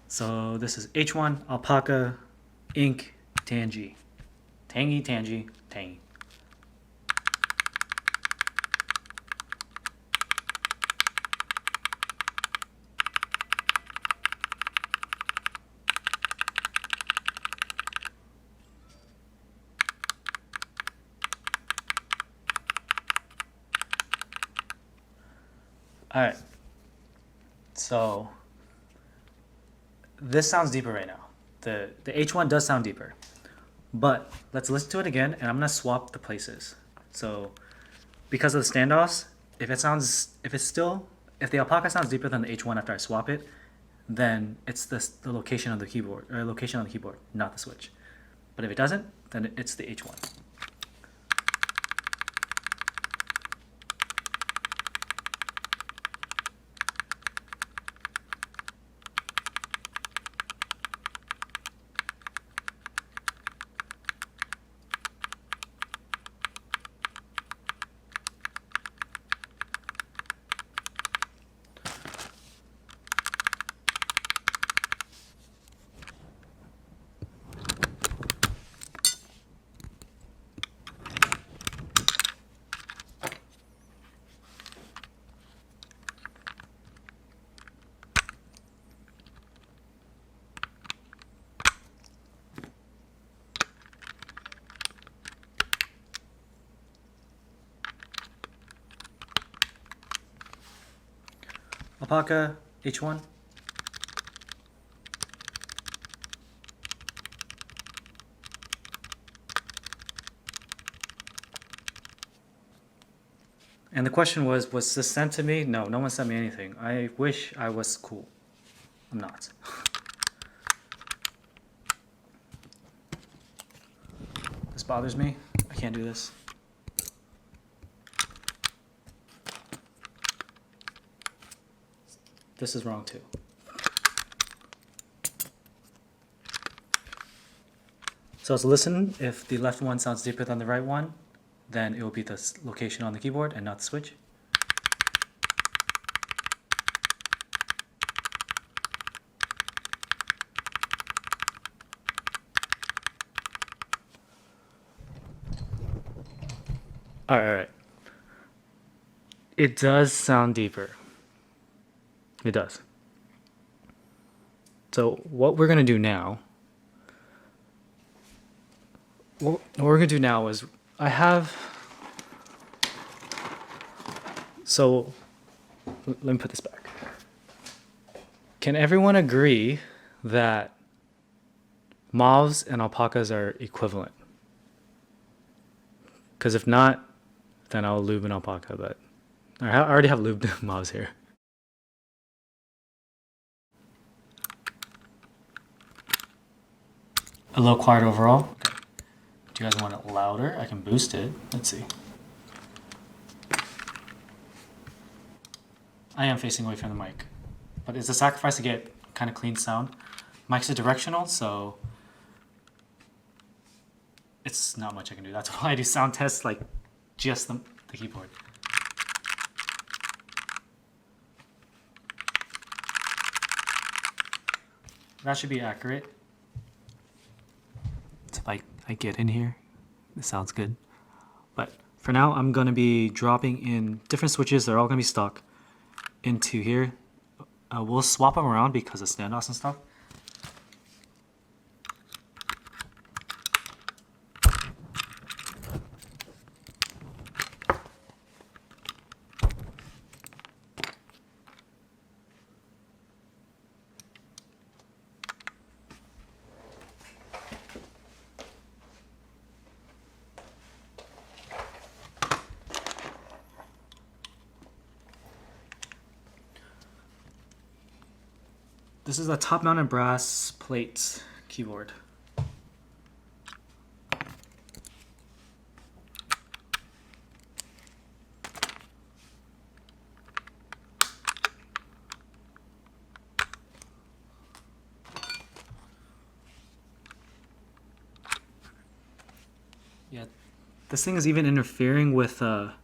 So this is H1, Alpaca, Ink, Tangy. Tangy. All right. So this sounds deeper right now. The H1 does sound deeper. But let's listen to it again, and I'm gonna swap the places. So because of the standoffs, if the Alpaca sounds deeper than the H1 after I swap it, then it's the location of the keyboard, or location on the keyboard, not the switch. But if it doesn't, then it's the H1. Alpaca, H1. And the question was this sent to me? No, no one sent me anything. I wish I was cool. I'm not. This bothers me. I can't do this. This is wrong too. So let's listen. If the left one sounds deeper than the right one, then it will be the location on the keyboard and not the switch. All right. It does sound deeper. It does. So what we're going to do now, what we're gonna do now is I have. So let me put this back. Can everyone agree that Mauves and Alpacas are equivalent? Because if not, then I'll lube an Alpaca, but I already have lubed Mauves here. A little quiet overall. Okay. Do you guys want it louder? I can boost it. Let's see. I am facing away from the mic, but it's a sacrifice to get kind of clean sound. Mics are directional, so it's not much I can do. That's why I do sound tests like just the keyboard. That should be accurate. So if I get in here, it sounds good. But for now, I'm gonna be dropping in different switches. They're all gonna be stock into here. We'll swap them around because of standoffs and stuff. This is a top-mounted brass plate keyboard. Yeah, this thing is even interfering with the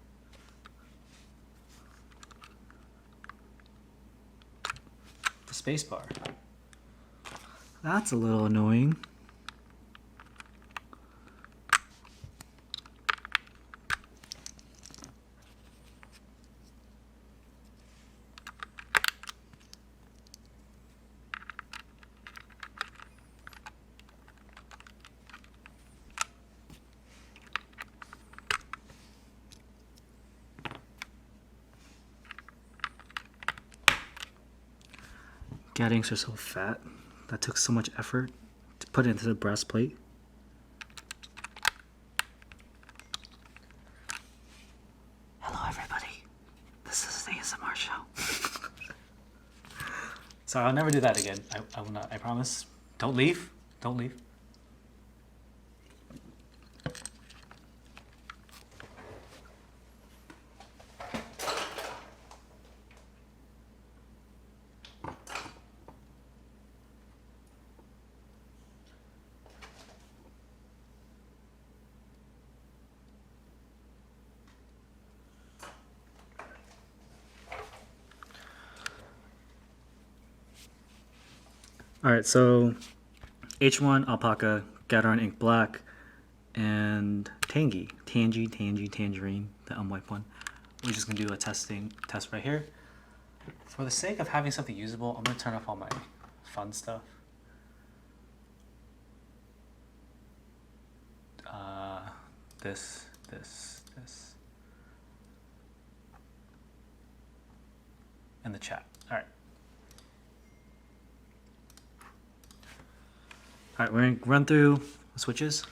spacebar. That's a little annoying. Gaddings are so fat. That took so much effort to put it into the brass plate. Hello everybody. This is an ASMR show. Sorry, I'll never do that again. I will not, I promise. Don't leave. Don't leave. Alright, so H1, Alpaca, Gateron Ink Black, and Tangerine, the unwiped one. We're just going to do a test right here. For the sake of having something usable, I'm going to turn off all my fun stuff. This. And the chat. Alright. Alright, we're going to run through the switches.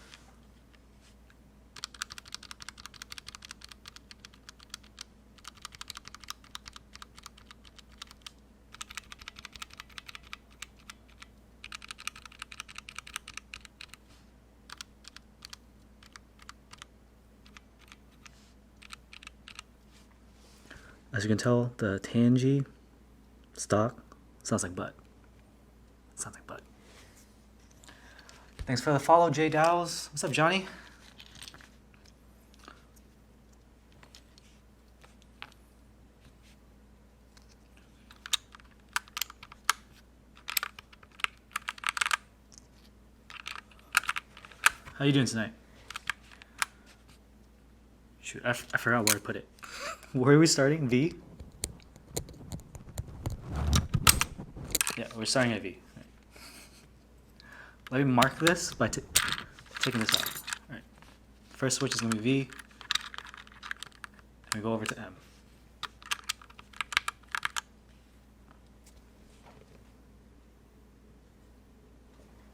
As you can tell, the Tangy stock sounds like butt. Sounds like butt. Thanks for the follow, Jay Dowles. What's up, Johnny? How you doing tonight? Shoot, I forgot where to put it. Where are we starting? V? Yeah, we're starting at V. Right. Let me mark this by taking this off. All right. First switch is going to be V. And we go over to M.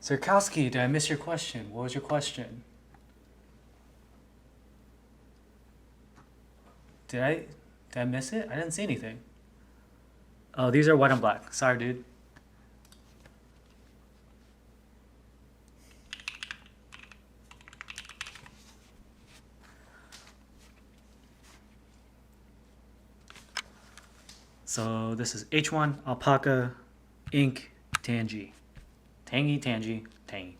Zerkowski, did I miss your question? What was your question? Did I miss it? I didn't see anything. Oh, these are white on black. Sorry, dude. So this is H1, Alpaca, Ink, Tangy. Tangy, Tangy, Tangy.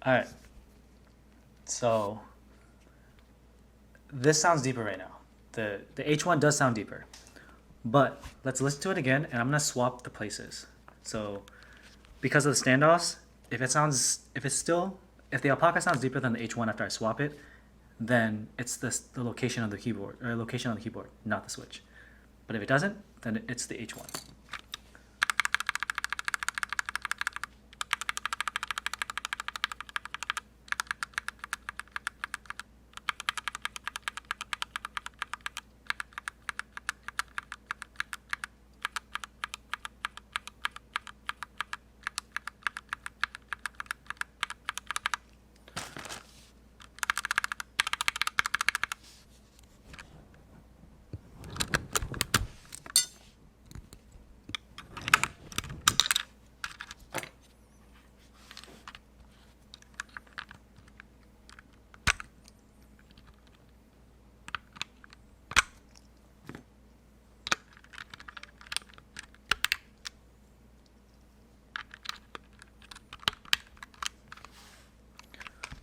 Alright. So this sounds deeper right now. The H1 does sound deeper. But let's listen to it again, and I'm gonna swap the places. So because of the standoffs, if the Alpaca sounds deeper than the H1 after I swap it, then it's the location of the keyboard, or location on the keyboard, not the switch. But if it doesn't, then it's the H1.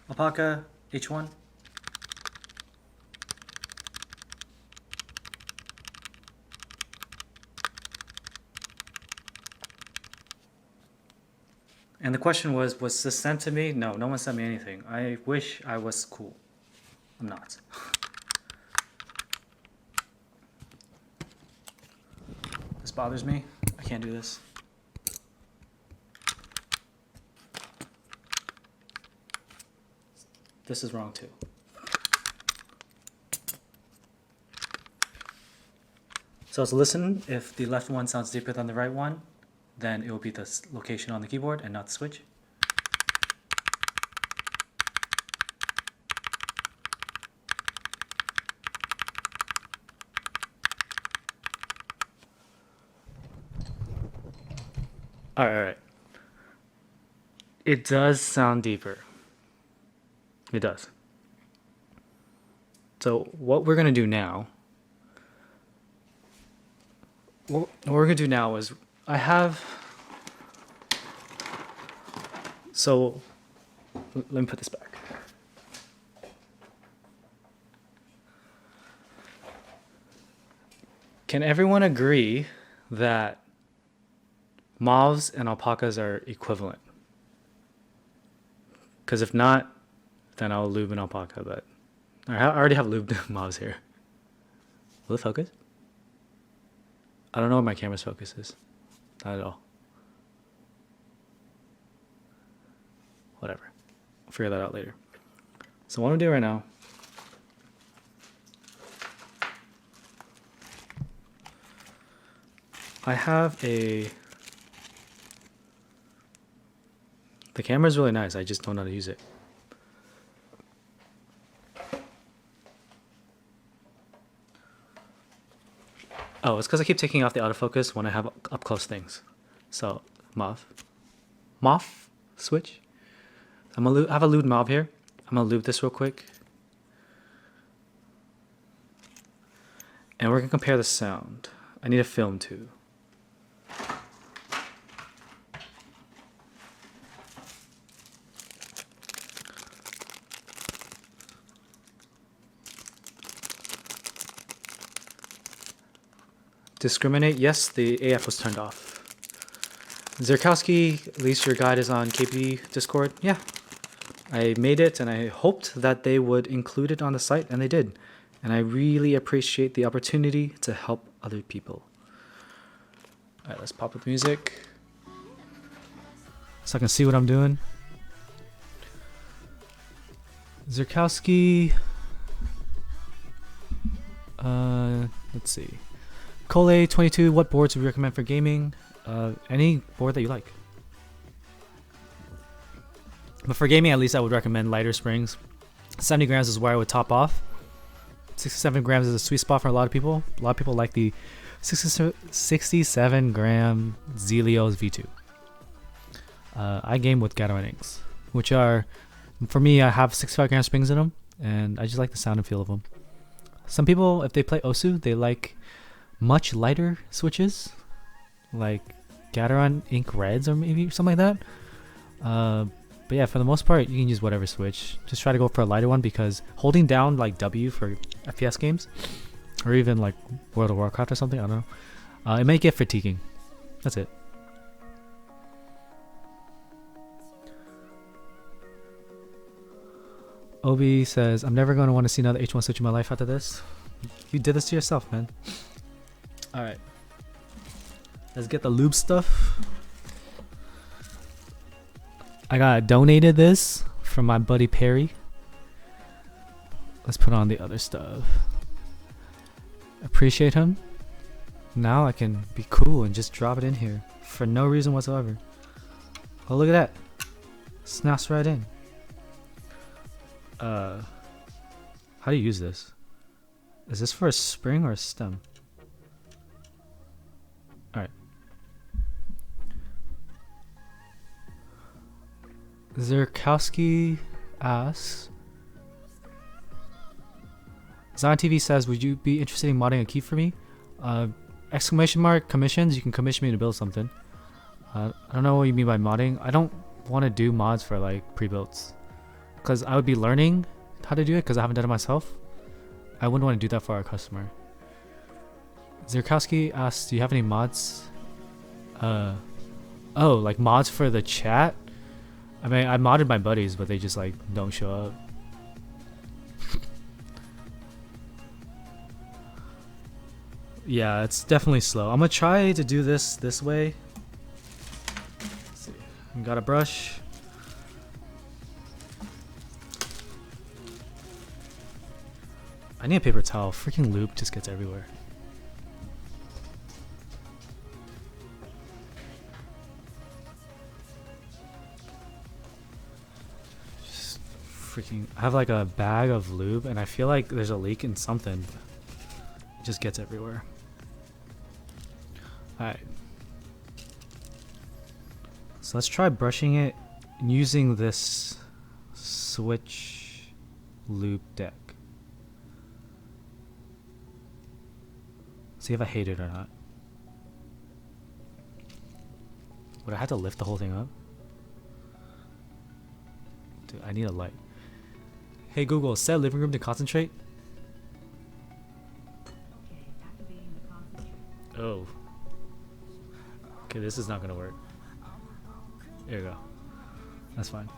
Alpaca, H1. And the question was this sent to me? No, no one sent me anything. I wish I was cool. I'm not. This bothers me. I can't do this. This is wrong too. So let's listen. If the left one sounds deeper than the right one, then it will be the location on the keyboard and not the switch. All right. It does sound deeper. It does. So what we're gonna do now, is I have. So let me put this back. Can everyone agree that Mauves and Alpacas are equivalent? Because if not, then I'll lube an Alpaca, but I already have lubed Mauves here. Will it focus? I don't know where my camera's focus is. Not at all. Whatever. I'll figure that out later. So what I'm gonna do right now, I have the camera's really nice, I just don't know how to use it. Oh, it's because I keep taking off the autofocus when I have up close things. So, Mauve switch. I have a lubed Mauve here. I'm gonna lube this real quick. And we're gonna compare the sound. I need a film too. Discriminate, yes, the AF was turned off. Zerkowski, at least your guide is on KP Discord. Yeah, I made it and I hoped that they would include it on the site, and they did. And I really appreciate the opportunity to help other people. Alright, let's pop up music so I can see what I'm doing. Zerkowski. Let's see. Cole22, what boards would you recommend for gaming? Any board that you like. But for gaming, at least I would recommend lighter springs. 70 grams is where I would top off. 67 grams is a sweet spot for a lot of people. A lot of people like the 67 gram Zelios V2. I game with Gatorade inks, which are, for me, I have 65 gram springs in them, and I just like the sound and feel of them. Some people, if they play Osu, they like much lighter switches, like Gatorade ink reds or maybe something like that. But yeah, for the most part, you can use whatever switch. Just try to go for a lighter one, because holding down like W for FPS games, or even like World of Warcraft or something, I don't know, it may get fatiguing. That's it. Obi says, I'm never going to want to see another H1 switch in my life after this. You did this to yourself, man. Alright. Let's get the lube stuff. I got donated this from my buddy Perry. Let's put on the other stuff. Appreciate him. Now I can be cool and just drop it in here for no reason whatsoever. Oh, look at that. Snaps right in. How do you use this? Is this for a spring or a stem? Alright. Zerkowski asks, Zion TV says, would you be interested in modding a key for me? Exclamation mark commissions, you can commission me to build something. I don't know what you mean by modding. I don't want to do mods for like pre-builds, because I would be learning how to do it, because I haven't done it myself. I wouldn't want to do that for our customer. Zerkowski asks, do you have any mods? Oh, like mods for the chat? I mean, I modded my buddies, but they just like don't show up. Yeah, it's definitely slow. I'm gonna try to do this way. Let's see. Got a brush. I need a paper towel. Freaking lube just gets everywhere. Just freaking, I have like a bag of lube and I feel like there's a leak in something. It just gets everywhere. Alright. So let's try brushing it using this switch lube deck. See if I hate it or not. Would I have to lift the whole thing up? Dude, I need a light. Hey Google, set living room to concentrate. Okay, activating the concentrate. Oh. Okay, this is not gonna work. There you go. That's fine.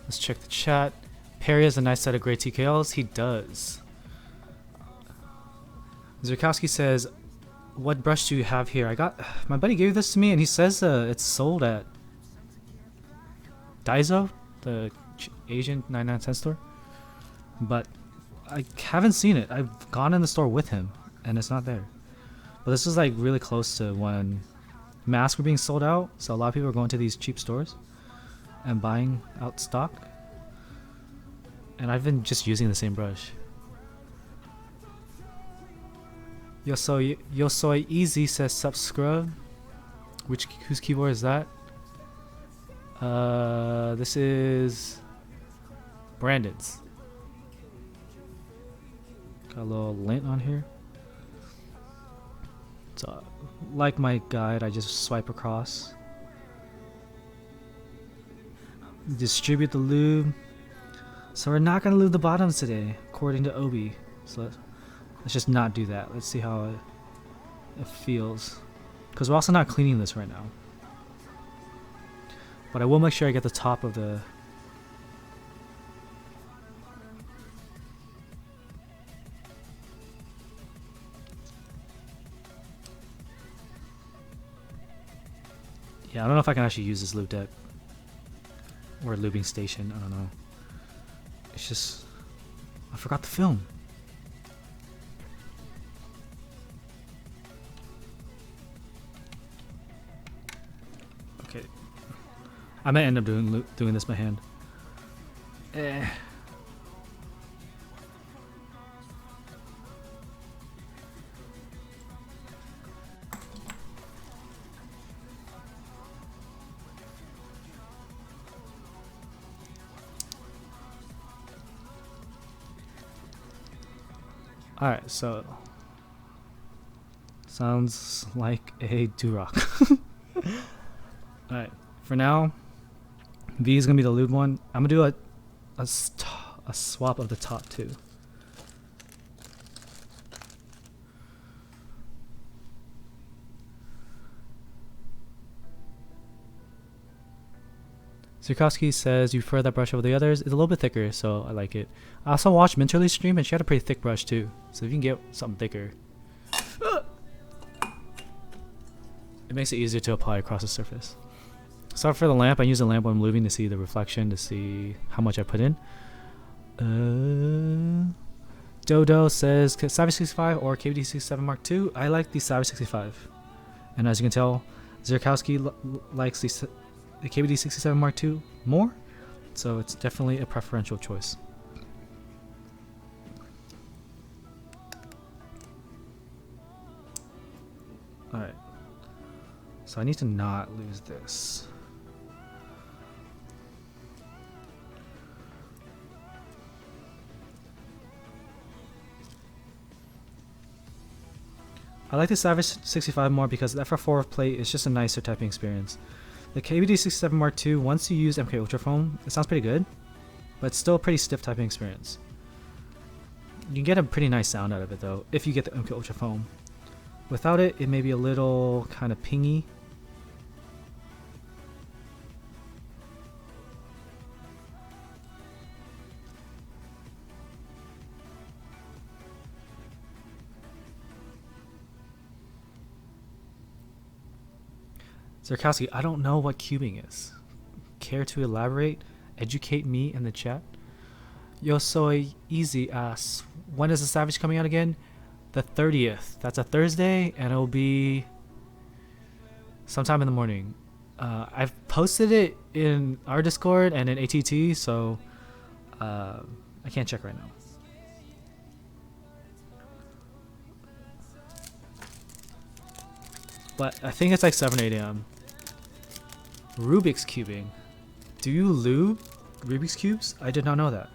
Let's check the chat. Perry has a nice set of great TKLs. He does. Zerkowski says, what brush do you have here? I got my buddy gave this to me, and he says it's sold at Daiso, the Asian 99-cent store, but I haven't seen it. I've gone in the store with him, and it's not there. But this is like really close to when masks were being sold out, so a lot of people are going to these cheap stores and buying out stock. And I've been just using the same brush. Yo soy easy says subscribe. Whose keyboard is that? This is Brandon's. Got a little lint on here. So, like my guide, I just swipe across. Distribute the lube. So we're not gonna lube the bottoms today, according to Obi. So let's just not do that. Let's see how it feels. Because we're also not cleaning this right now. But I will make sure I get the top of the... Yeah, I don't know if I can actually use this lube deck. Or lubing station, I don't know. It's just... I forgot the film. Okay. I might end up doing this by hand. Alright, so sounds like a Durock. Alright, for now, V is gonna be the lube one. I'm gonna do a swap of the top two. Zurkowski says you prefer that brush over the others. It's a little bit thicker, so I like it. I also watched Minterly's stream, and she had a pretty thick brush too. So if you can get something thicker, it makes it easier to apply across the surface. So for the lamp, I use the lamp when I'm lubing to see the reflection, to see how much I put in. Dodo says Savage 65 or KVD 67 Mark II. I like the Savage 65, and as you can tell, Zurkowski likes the KVD 67 Mark II more, so it's definitely a preferential choice. Alright, so I need to not lose this. I like the Savage 65 more because the FR4 plate is just a nicer typing experience. The KVD 67 Mark II, once you use MK Ultra Foam, it sounds pretty good, but it's still a pretty stiff typing experience. You can get a pretty nice sound out of it though, if you get the MK Ultra Foam. Without it, it may be a little kind of pingy. Zurkowski, I don't know what cubing is. Care to elaborate? Educate me in the chat. Yo soy easy asks, when is the Savage coming out again? The 30th. That's a Thursday, and it'll be sometime in the morning. I've posted it in our Discord and in ATT, so I can't check right now. But I think it's like 7 8 a.m. Rubik's cubing. Do you lube Rubik's cubes? I did not know that.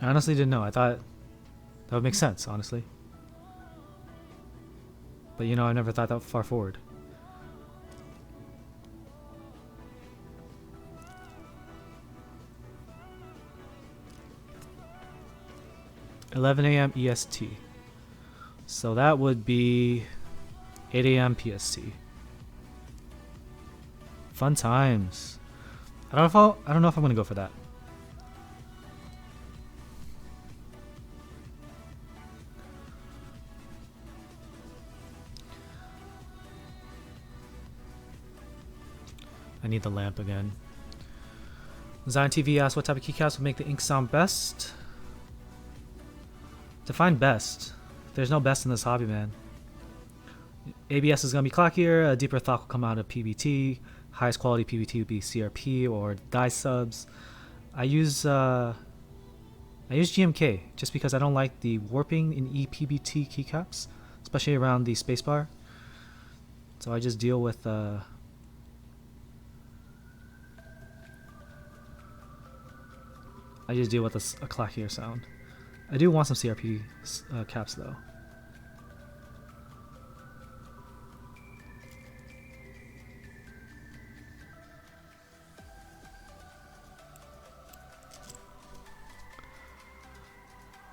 I honestly didn't know. I thought that would make sense, honestly. But you know, I never thought that far forward. (11 a.m. EST). So that would be 8 a.m. PST. Fun times. I don't know if I'm gonna go for that. I need the lamp again. Zion TV asks what type of keycaps would make the ink sound best. Define best. There's no best in this hobby, man. ABS is going to be clockier. A deeper thought will come out of PBT. Highest quality PBT would be CRP or dye subs. I use GMK just because I don't like the warping in ePBT keycaps, especially around the spacebar. So I just deal with I just deal with a clockier sound. I do want some CRP caps though.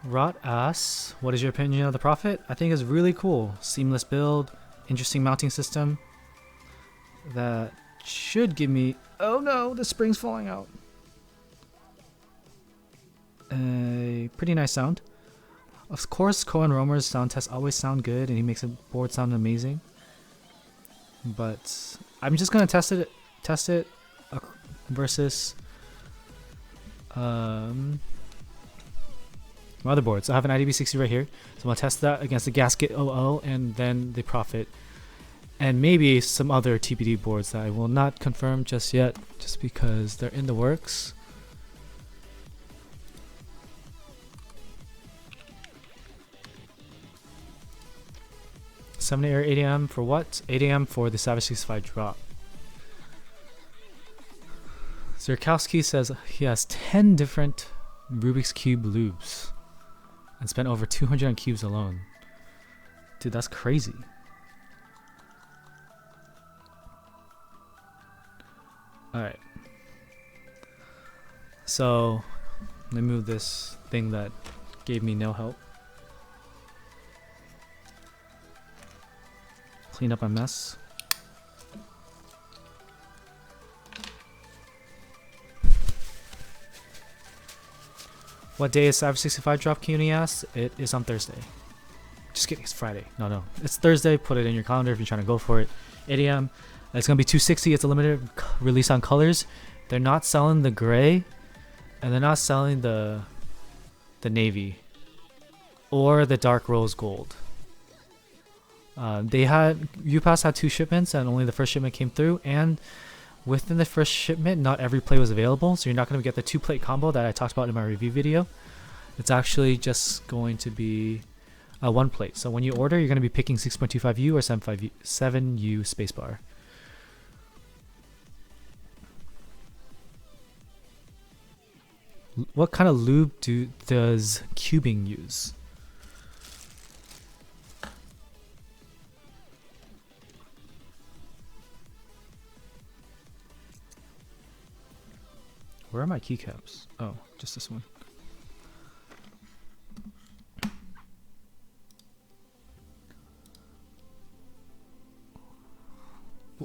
Rot asks, what is your opinion of the Prophet? I think it's really cool. Seamless build, interesting mounting system. That should give me... Oh no, the spring's falling out. A pretty nice sound. Of course, Cohen Romer's sound tests always sound good and he makes a board sound amazing. But I'm just gonna test it versus motherboards. I have an IDB60 right here, so I'm gonna test that against the Gasket 00 and then the Prophet, and maybe some other TBD boards that I will not confirm just yet, just because they're in the works. $70 or 8 AM for what? 8 AM for the Savage 65 drop. Zerkowski says he has 10 different Rubik's Cube lubes and spent over 200 on cubes alone. Dude, that's crazy. Alright. So, let me move this thing that gave me no help. Clean up my mess. What day is Savage 65 drop, Cuny asks? It is on Thursday. Just kidding, it's Friday. No. It's Thursday. Put it in your calendar if you're trying to go for it. 8 AM. It's going to be 260. It's a limited release on colors. They're not selling the gray. And they're not selling the navy. Or the dark rose gold. UPass had 2 shipments and only the first shipment came through. And within the first shipment, not every plate was available. So you're not going to get the 2-plate combo that I talked about in my review video. It's actually just going to be 1 plate. So when you order, you're going to be picking 6.25U or 7U spacebar. What kind of lube does Cubing use? Where are my keycaps? Oh, just this one.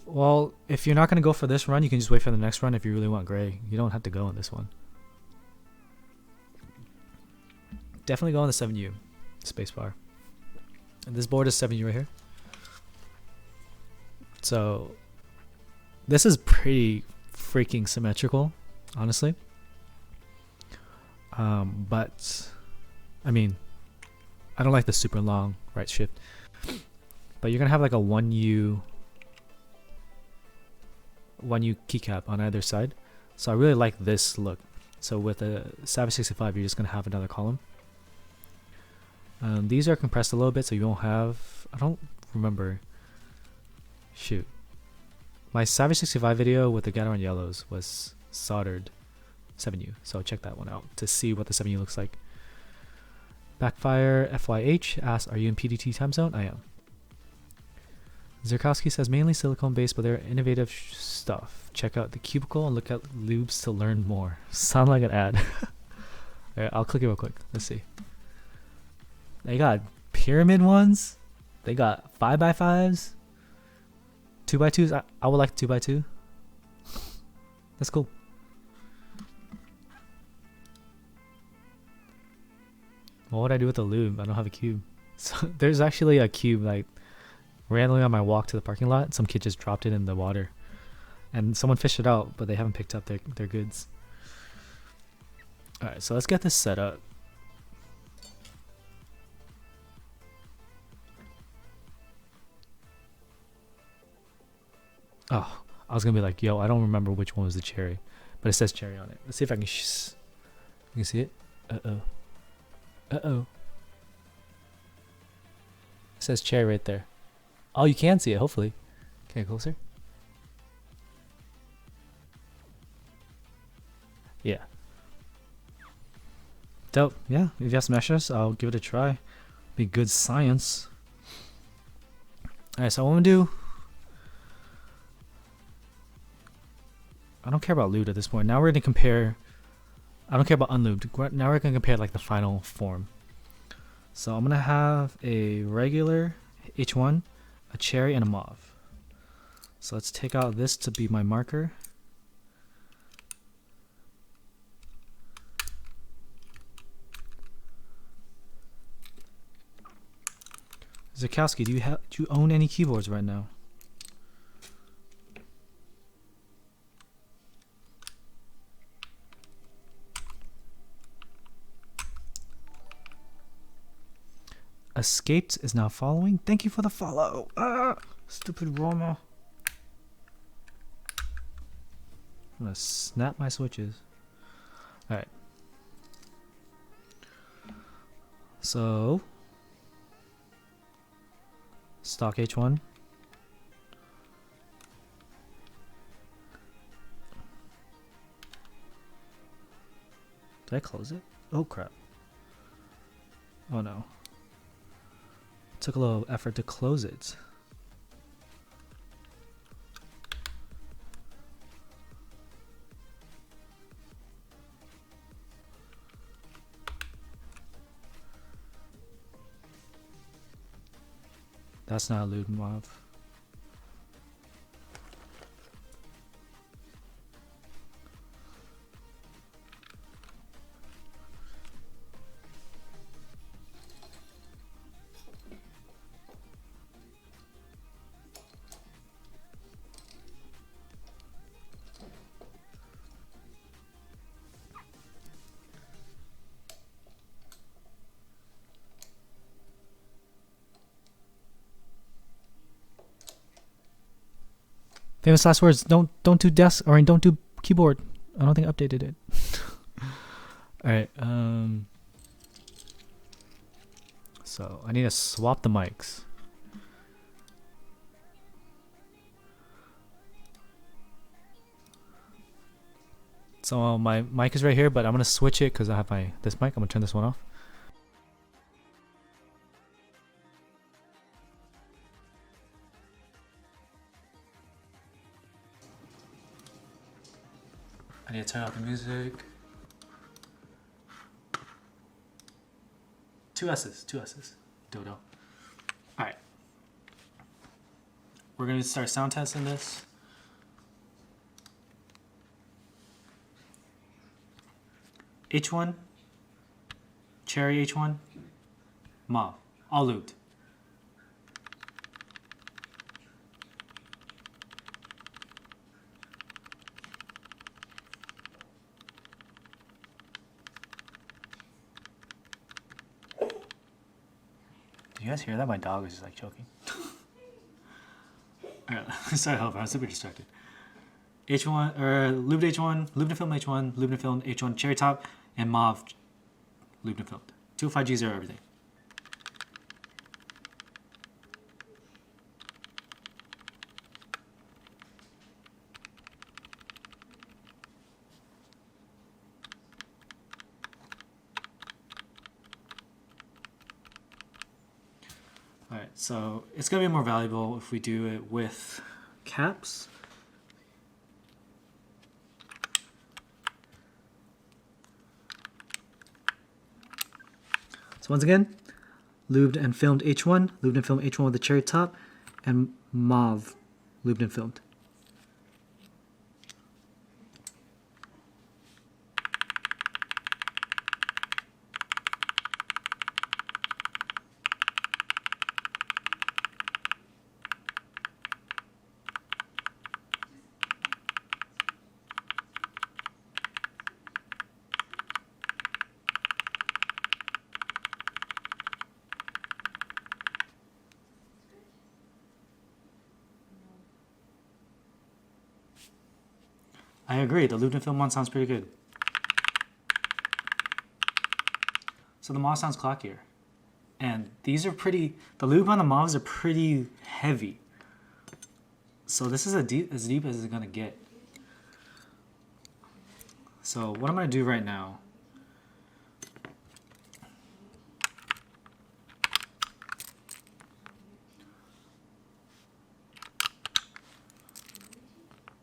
Well, if you're not going to go for this run, you can just wait for the next run if you really want gray. You don't have to go on this one. Definitely go on the 7U spacebar. And this board is 7U right here. So this is pretty freaking symmetrical, honestly. But I mean, I don't like the super long right shift. But you're gonna have like a 1U keycap on either side. So I really like this look. So with a Savage 65, you're just gonna have another column. These are compressed a little bit, so you won't have... I don't remember. Shoot. My Savage 65 video with the Gateron yellows was soldered 7U, so check that one out to see what the 7U looks like. Backfire FYH asks, are you in PDT time zone? I am. Zerkowski says mainly silicone based, but they're innovative stuff. Check out the cubicle and look at lubes to learn more. Sound like an ad. Alright, I'll click it real quick. Let's see. They got pyramid ones. They got 5x5s. 2x2s. I would like 2x2. That's cool. What would I do with the lube? I don't have a cube. So there's actually a cube like randomly on my walk to the parking lot. Some kid just dropped it in the water. and someone fished it out, but they haven't picked up their goods. All right, so let's get this set up. Oh, I was gonna be like, yo, I don't remember which one was the cherry, but it says cherry on it. Let's see if I can. You can see it. Uh oh. It says cherry right there. Oh, you can see it. Hopefully. Okay, closer. Yeah. Dope. Yeah. If you have some extras, I'll give it a try. Be good science. All right. So what I'm gonna do. I don't care about lubed at this point. Now we're gonna compare. I don't care about unlubed. Now we're gonna compare like the final form. So I'm gonna have a regular H1, a cherry, and a mauve. So let's take out this to be my marker. Zakowski, do you own any keyboards right now? Escaped is now following. Thank you for the follow. Ah, stupid Roma. I'm gonna snap my switches. All right. So stock H1. Did I close it? Oh crap. Oh no. Took a little effort to close it. That's not a lewd mauve. Famous last words. Don't do desk or don't do keyboard. I don't think I updated it. All right. So I need to swap the mics. So my mic is right here, but I'm gonna switch it because I have this mic. I'm gonna turn this one off. I need to turn off the music. Two S's. Dodo. Alright. We're going to start sound testing this. H1. Cherry H1. Mauve. All lubed. Did you guys hear that? My dog was just like choking. Alright, sorry, help. I was super distracted. H1 or lubed H1, lubed and filmed H1, lubed and filmed H1, cherry top, and mauve lubed and filmed. 205G0 everything. Alright, so it's going to be more valuable if we do it with caps. So once again, lubed and filmed H1, lubed and filmed H1 with the cherry top, and mauve lubed and filmed. I agree. The lubed and film one sounds pretty good. So the Mauve sounds clockier. And these are pretty, the lube on the Mauves are pretty heavy. So this is as deep as it's gonna get. So what I'm gonna do right now,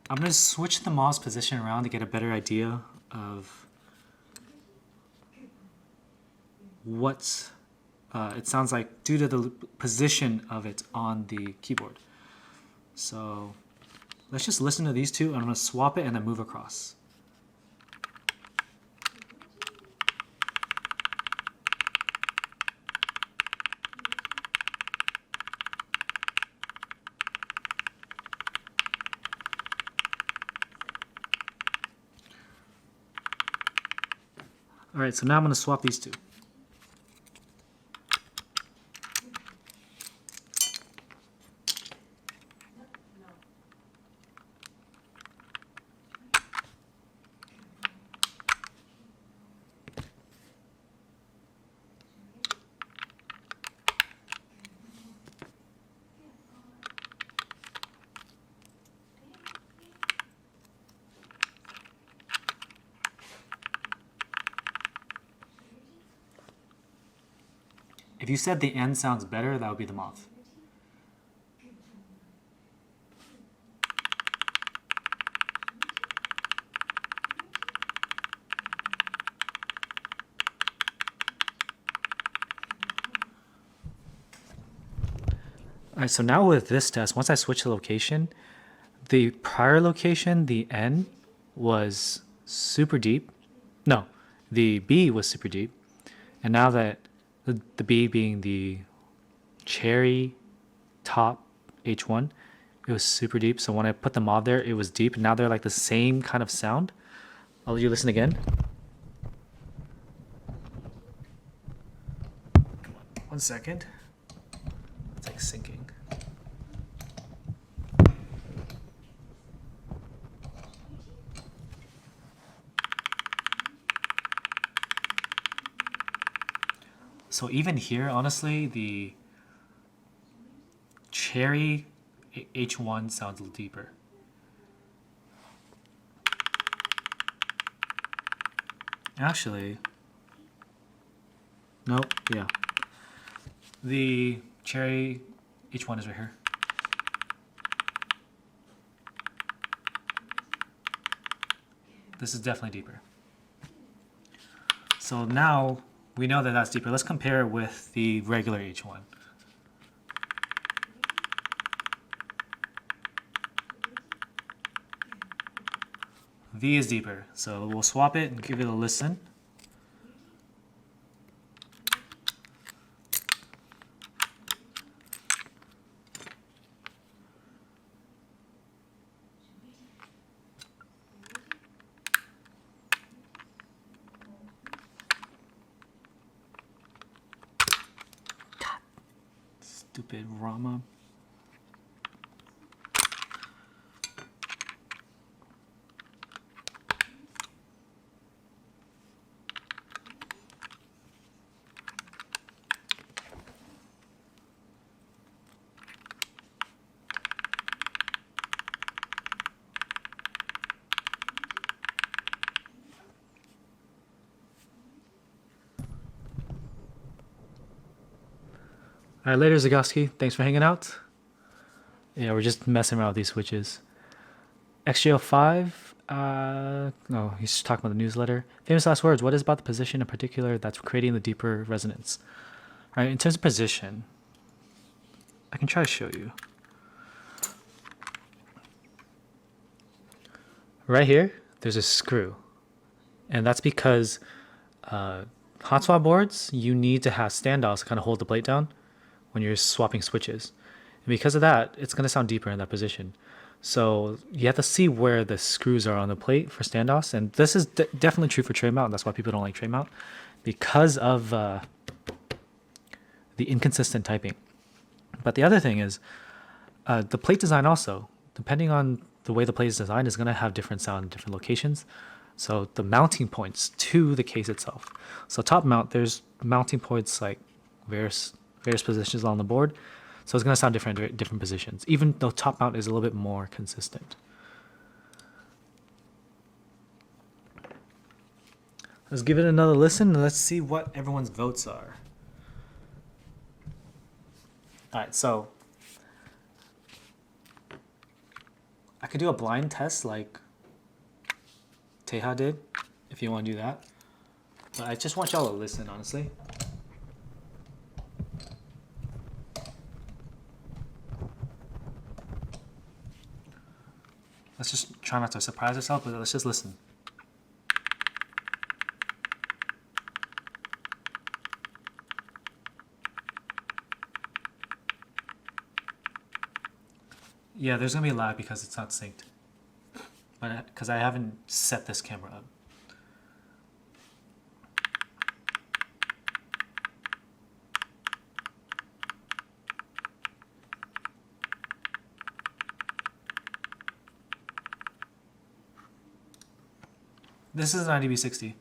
I'm gonna switch the Mauve's position around to get a better idea of what it sounds like due to the position of it on the keyboard. So let's just listen to these two. I'm going to swap it and then move across. All right, so now I'm going to swap these two. If you said the end sounds better, that would be the Mauve. All right, so now with this test, once I switch the location, the prior location, the N was super deep. No, the B was super deep. And now that the B being the cherry top H1, it was super deep. So when I put the Mauve there, it was deep. Now they're like the same kind of sound. I'll let you listen again. 1 second. It's like syncing. So even here, honestly, the cherry H1 sounds a little deeper. Actually, nope, yeah. The cherry H1 is right here. This is definitely deeper. So now we know that that's deeper. Let's compare it with the regular H1. V is deeper, so we'll swap it and give it a listen. Stupid Rama. All right, later, Zagowski. Thanks for hanging out. Yeah, we're just messing around with these switches. XGO5, no, he's talking about the newsletter. Famous last words. What is about the position in particular that's creating the deeper resonance? All right, in terms of position, I can try to show you. Right here, there's a screw. And that's because hot swap boards, you need to have standoffs to kind of hold the plate down when you're swapping switches. And because of that, it's going to sound deeper in that position. So you have to see where the screws are on the plate for standoffs. And this is definitely true for tray mount. That's why people don't like tray mount, because of the inconsistent typing. But the other thing is the plate design also, depending on the way the plate is designed is going to have different sound in different locations. So the mounting points to the case itself. So top mount, there's mounting points like various positions on the board. So it's going to sound different at different positions, even though top mount is a little bit more consistent. Let's give it another listen and let's see what everyone's votes are. Alright, so I could do a blind test like Teja did, if you want to do that. But I just want y'all to listen, honestly. Let's just try not to surprise ourselves, but let's just listen. Yeah, there's gonna be a lag because it's not synced. But because I haven't set this camera up. This is an IDB60.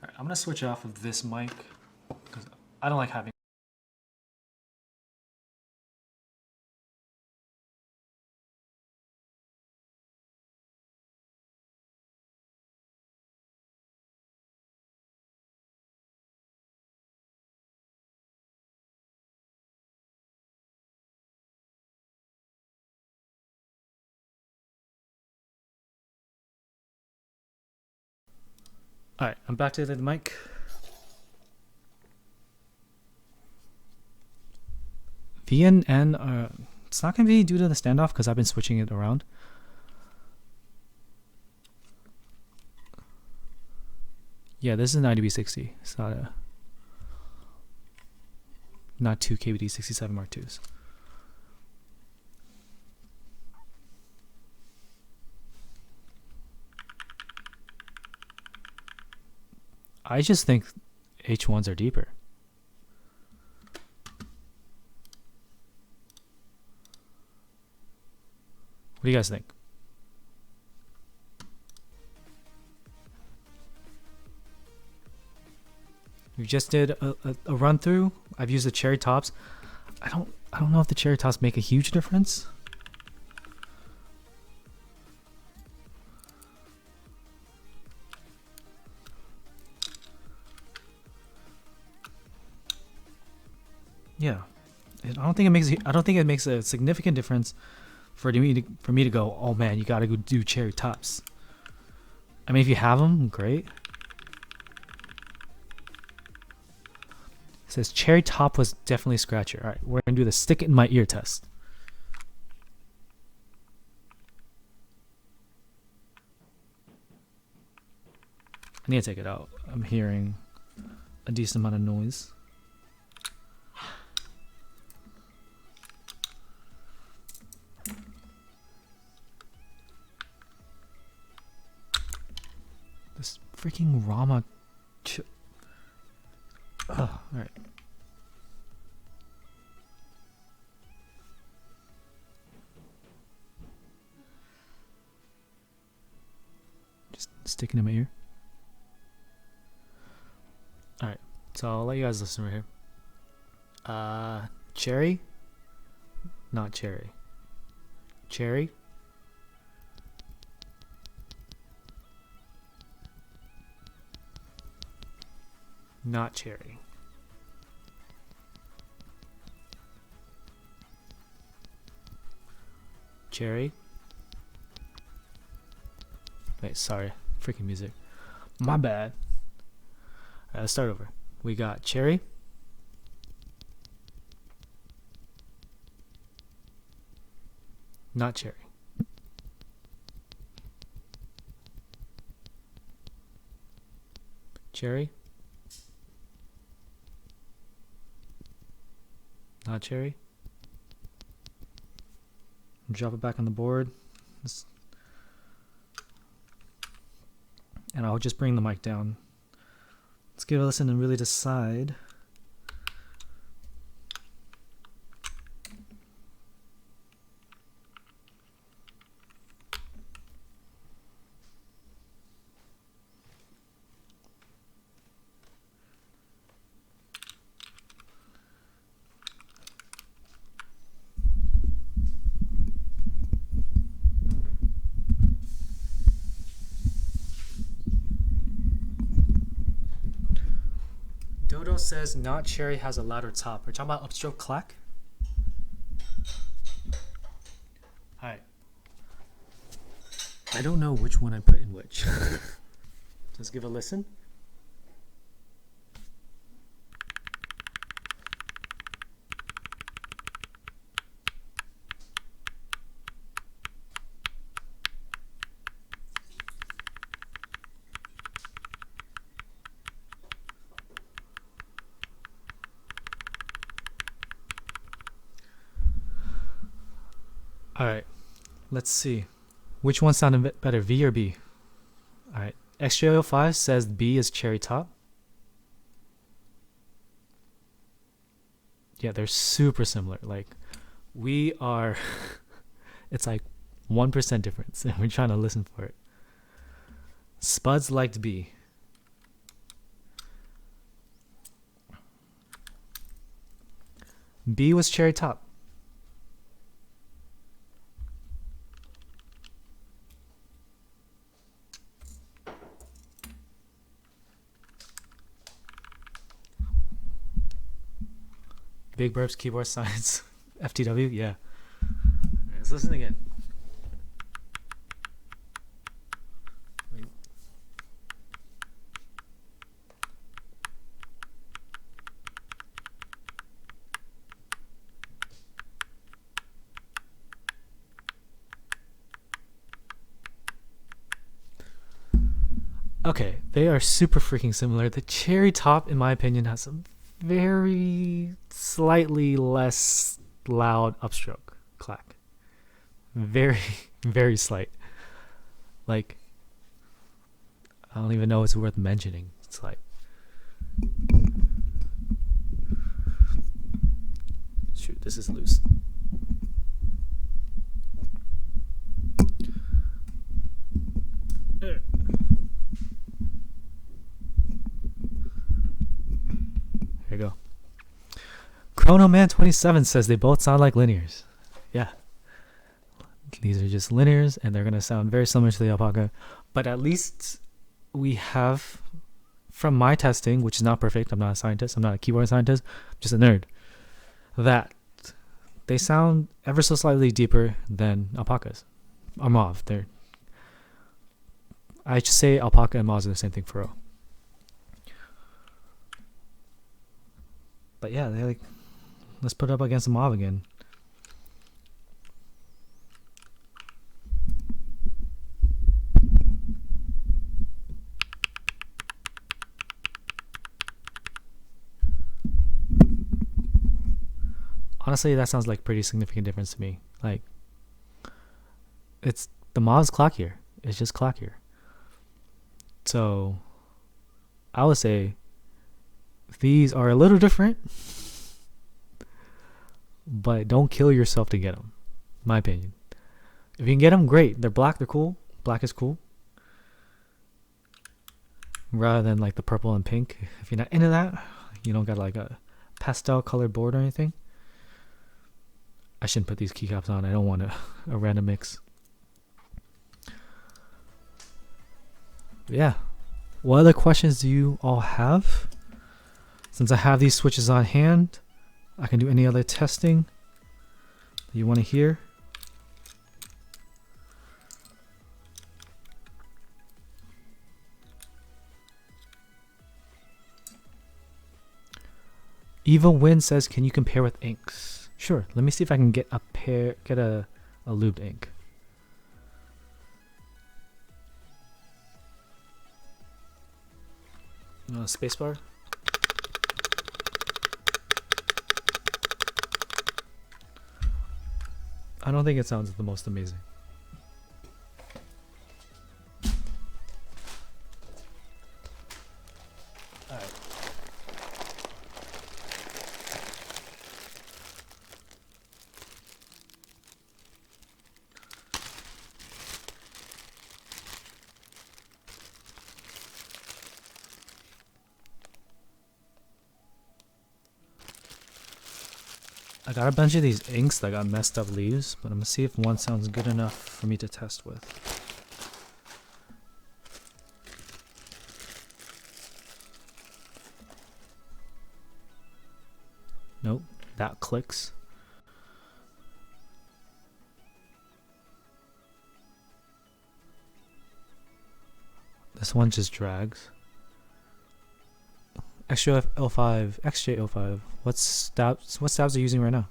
Alright, I'm gonna switch off of this mic because I don't like having. Alright, I'm back to the mic. V and N are, it's not going to be due to the standoff because I've been switching it around. Yeah, this is an IDB60. It's not two KBD67 Mark IIs. I just think H1s are deeper. What do you guys think? We just did a run through. I've used the cherry tops. I don't know if the cherry tops make a huge difference. Yeah, I don't think it makes a significant difference for me to go, oh man, you gotta go do cherry tops. I mean, if you have them, great. It says cherry top was definitely scratchier. All right, we're gonna do the stick it in my ear test. I need to take it out. I'm hearing a decent amount of noise. This freaking Rama. All right. Just sticking in my ear. All right. So I'll let you guys listen right here. Cherry. Not cherry. Cherry. Not cherry. Cherry. Wait, sorry. Freaking music. My bad. Alright, let's start over. We got cherry. Not cherry. Cherry. Not cherry. Drop it back on the board. And I'll just bring the mic down. Let's give it a listen and really decide. says not cherry has a louder top. We're talking about upstroke clack. Alright. I don't know which one I put in which. Let's give a listen. Alright, let's see. Which one sounded better, V or B? Alright, X-J05 says B is cherry top. Yeah, they're super similar. Like, we are... it's like 1% difference, and we're trying to listen for it. Spuds liked B. B was cherry top. Big burps, keyboard science, FTW, yeah. Right, let's listen again. Wait. Okay, they are super freaking similar. The cherry top, in my opinion, has some very slightly less loud upstroke clack. Very, very slight. Like, I don't even know it's worth mentioning. It's like, shoot, this is loose. Here you go. Chrono Man 27 says they both sound like linears. Yeah. These are just linears, and they're going to sound very similar to the Alpaca. But at least we have, from my testing, which is not perfect, I'm not a scientist, I'm not a keyboard scientist, I'm just a nerd, that they sound ever so slightly deeper than Alpacas. Or Mauve. I should say Alpaca and Mauves are the same thing for real. But yeah, they like, let's put it up against the Mauve again. Honestly, that sounds like pretty significant difference to me. Like, it's the Mauve's clackier. It's just clackier. So, I would say these are a little different, but don't kill yourself to get them. My opinion. If you can get them, great. They're black. They're cool. Black is cool. Rather than like the purple and pink. If you're not into that, you don't got like a pastel colored board or anything. I shouldn't put these keycaps on. I don't want a random mix. But yeah. What other questions do you all have? Since I have these switches on hand, I can do any other testing that you want to hear. Eva Win says, "Can you compare with inks?" Sure. Let me see if I can get a lubed ink. Spacebar. I don't think it sounds the most amazing. Alright. I got a bunch of these inks that got messed up leaves, but I'm gonna see if one sounds good enough for me to test with. that clicks. This one just drags. XJ05, XJ05. What stabs are you using right now?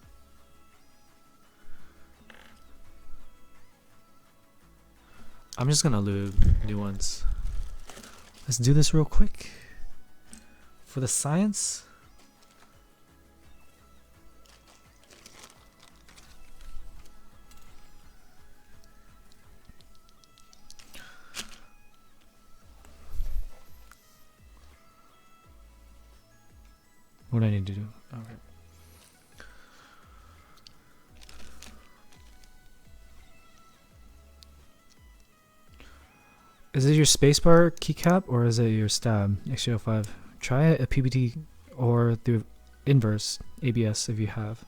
I'm just gonna lube new ones. Let's do this real quick. For the science. What do I need to do? Okay. Is it your spacebar keycap or is it your stab? XJ05. Try a PBT or the inverse ABS if you have.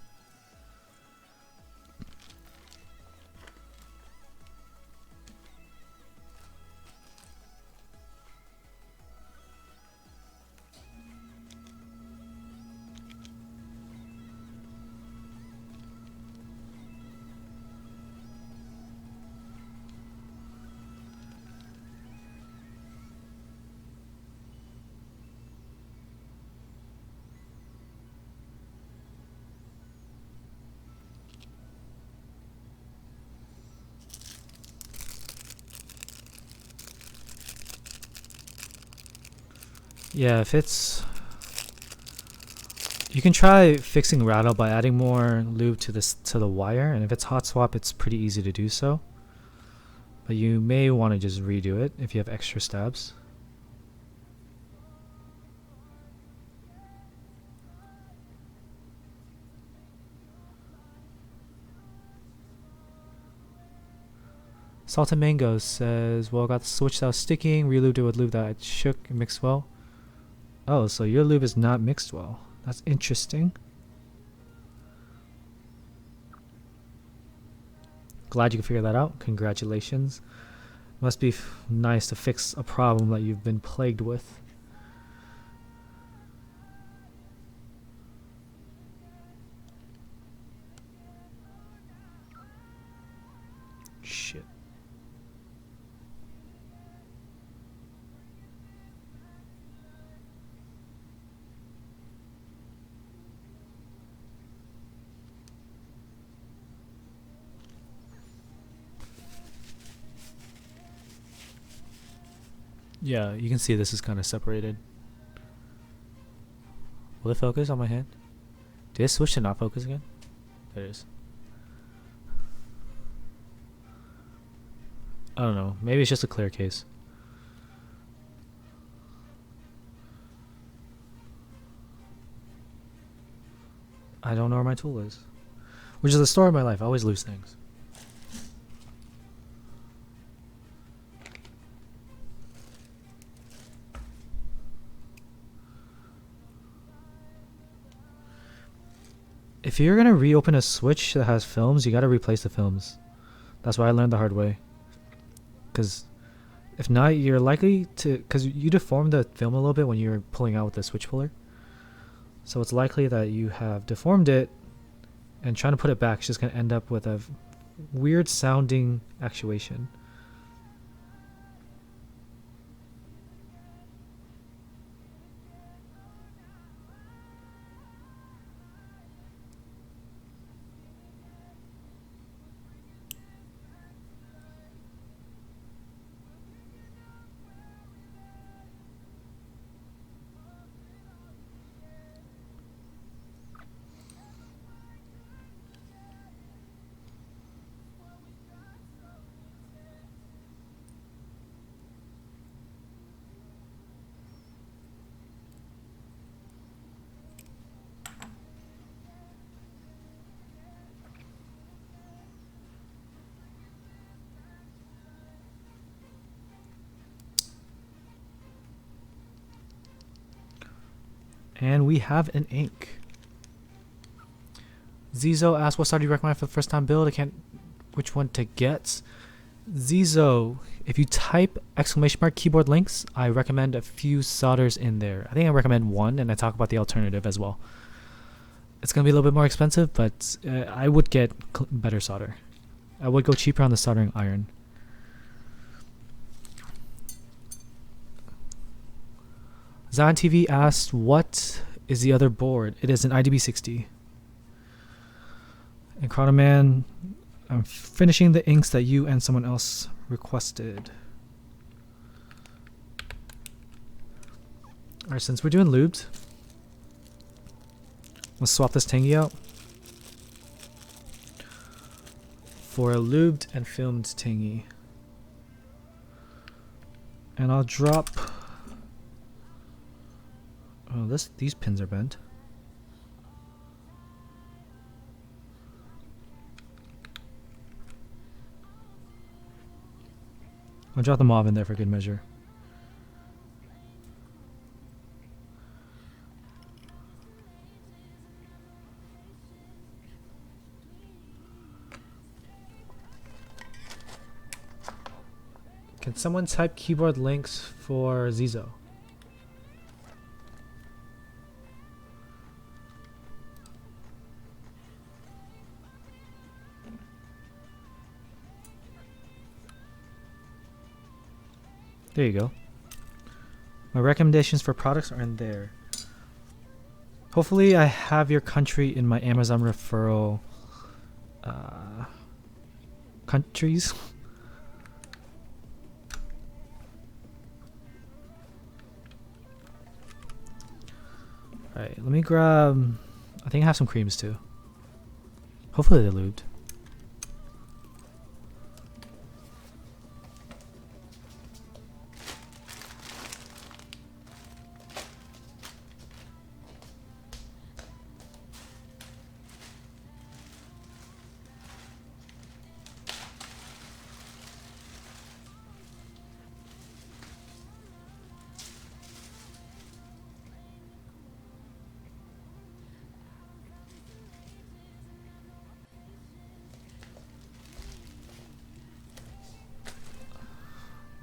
Yeah, if it's... You can try fixing rattle by adding more lube to the wire, and if it's hot swap, it's pretty easy to do so. But you may want to just redo it if you have extra stabs. Salted Mango says, well, got the switch that was sticking, relubed it with lube that it shook and mixed well. Oh, so your lube is not mixed well. That's interesting. Glad you could figure that out. Congratulations. Must be nice to fix a problem that you've been plagued with. Shit. Yeah, you can see this is kind of separated. Will it focus on my hand? Did it switch to not focus again? There it is. I don't know. Maybe it's just a clear case. I don't know where my tool is. Which is the story of my life. I always lose things. If you're gonna reopen a switch that has films, you gotta replace the films. That's why I learned the hard way. Because if not, you're likely to... Because you deform the film a little bit when you're pulling out with the switch puller. So it's likely that you have deformed it, and trying to put it back is just gonna end up with a weird sounding actuation. And we have an ink. Zizo asked, what side do you recommend for the first time build? I can't... Which one to get? Zizo, if you type ! keyboard links, I recommend a few solders in there. I think I recommend one, and I talk about the alternative as well. It's gonna be a little bit more expensive, but I would get better solder. I would go cheaper on the soldering iron. Zion TV asked, what is the other board? It is an IDB60. And Chronoman, I'm finishing the inks that you and someone else requested. Alright, since we're doing lubed, let's swap this tangy out for a lubed and filmed tangy. And I'll drop... Oh, these pins are bent. I'll drop the mauve in there for good measure. Can someone type keyboard links for Zizo? There you go. My recommendations for products are in there. Hopefully I have your country in my Amazon referral countries. Alright, let me grab... I think I have some creams too. Hopefully they're lubed.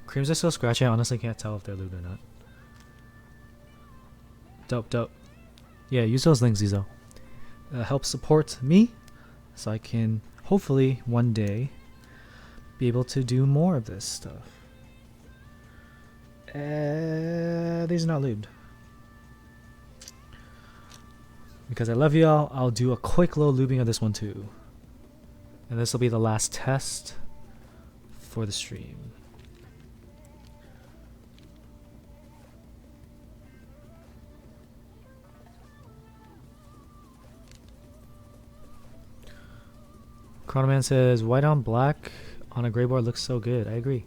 Creams are so scratchy, I honestly can't tell if they're lubed or not. Dope, dope. Yeah, use those links, Zizo. Help support me, so I can hopefully one day be able to do more of this stuff. These are not lubed. Because I love y'all, I'll do a quick little lubing of this one too. And this will be the last test for the stream. Chronoman says, white on black on a gray board looks so good. I agree.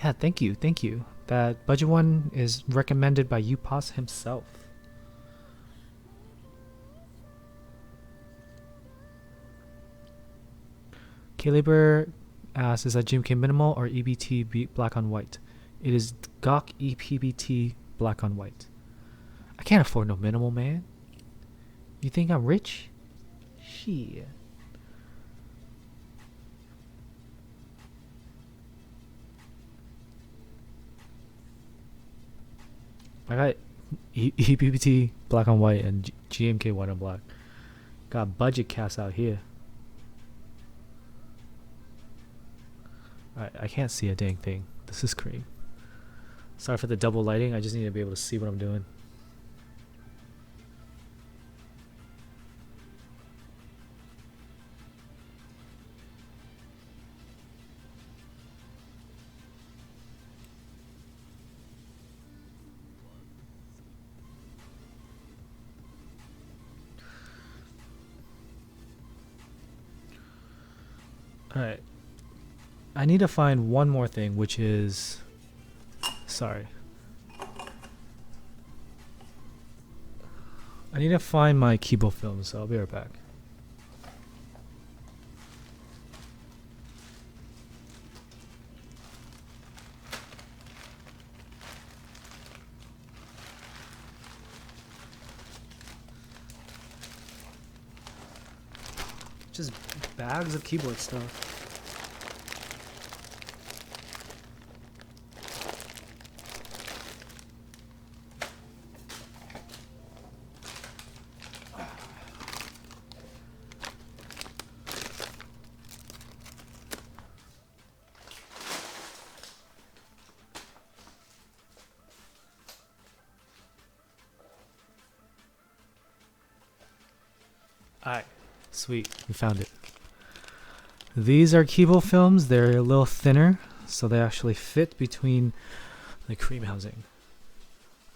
Yeah, thank you, thank you. That budget one is recommended by UPOS himself. Caliber asks, is that GMK minimal or EBT black on white? It is GOK EPBT black on white. I can't afford no minimal, man. You think I'm rich? Shit. I got EPBT black on white and GMK white on black. Got budget caps out here. I can't see a dang thing. This is cream. Sorry for the double lighting. I just need to be able to see what I'm doing. Alright. I need to find one more thing, which is... Sorry. I need to find my Kibo film, so I'll be right back. Just bags of keyboard stuff. Alright, sweet, we found it. These are keyboard films. They're a little thinner, so they actually fit between the cream housing.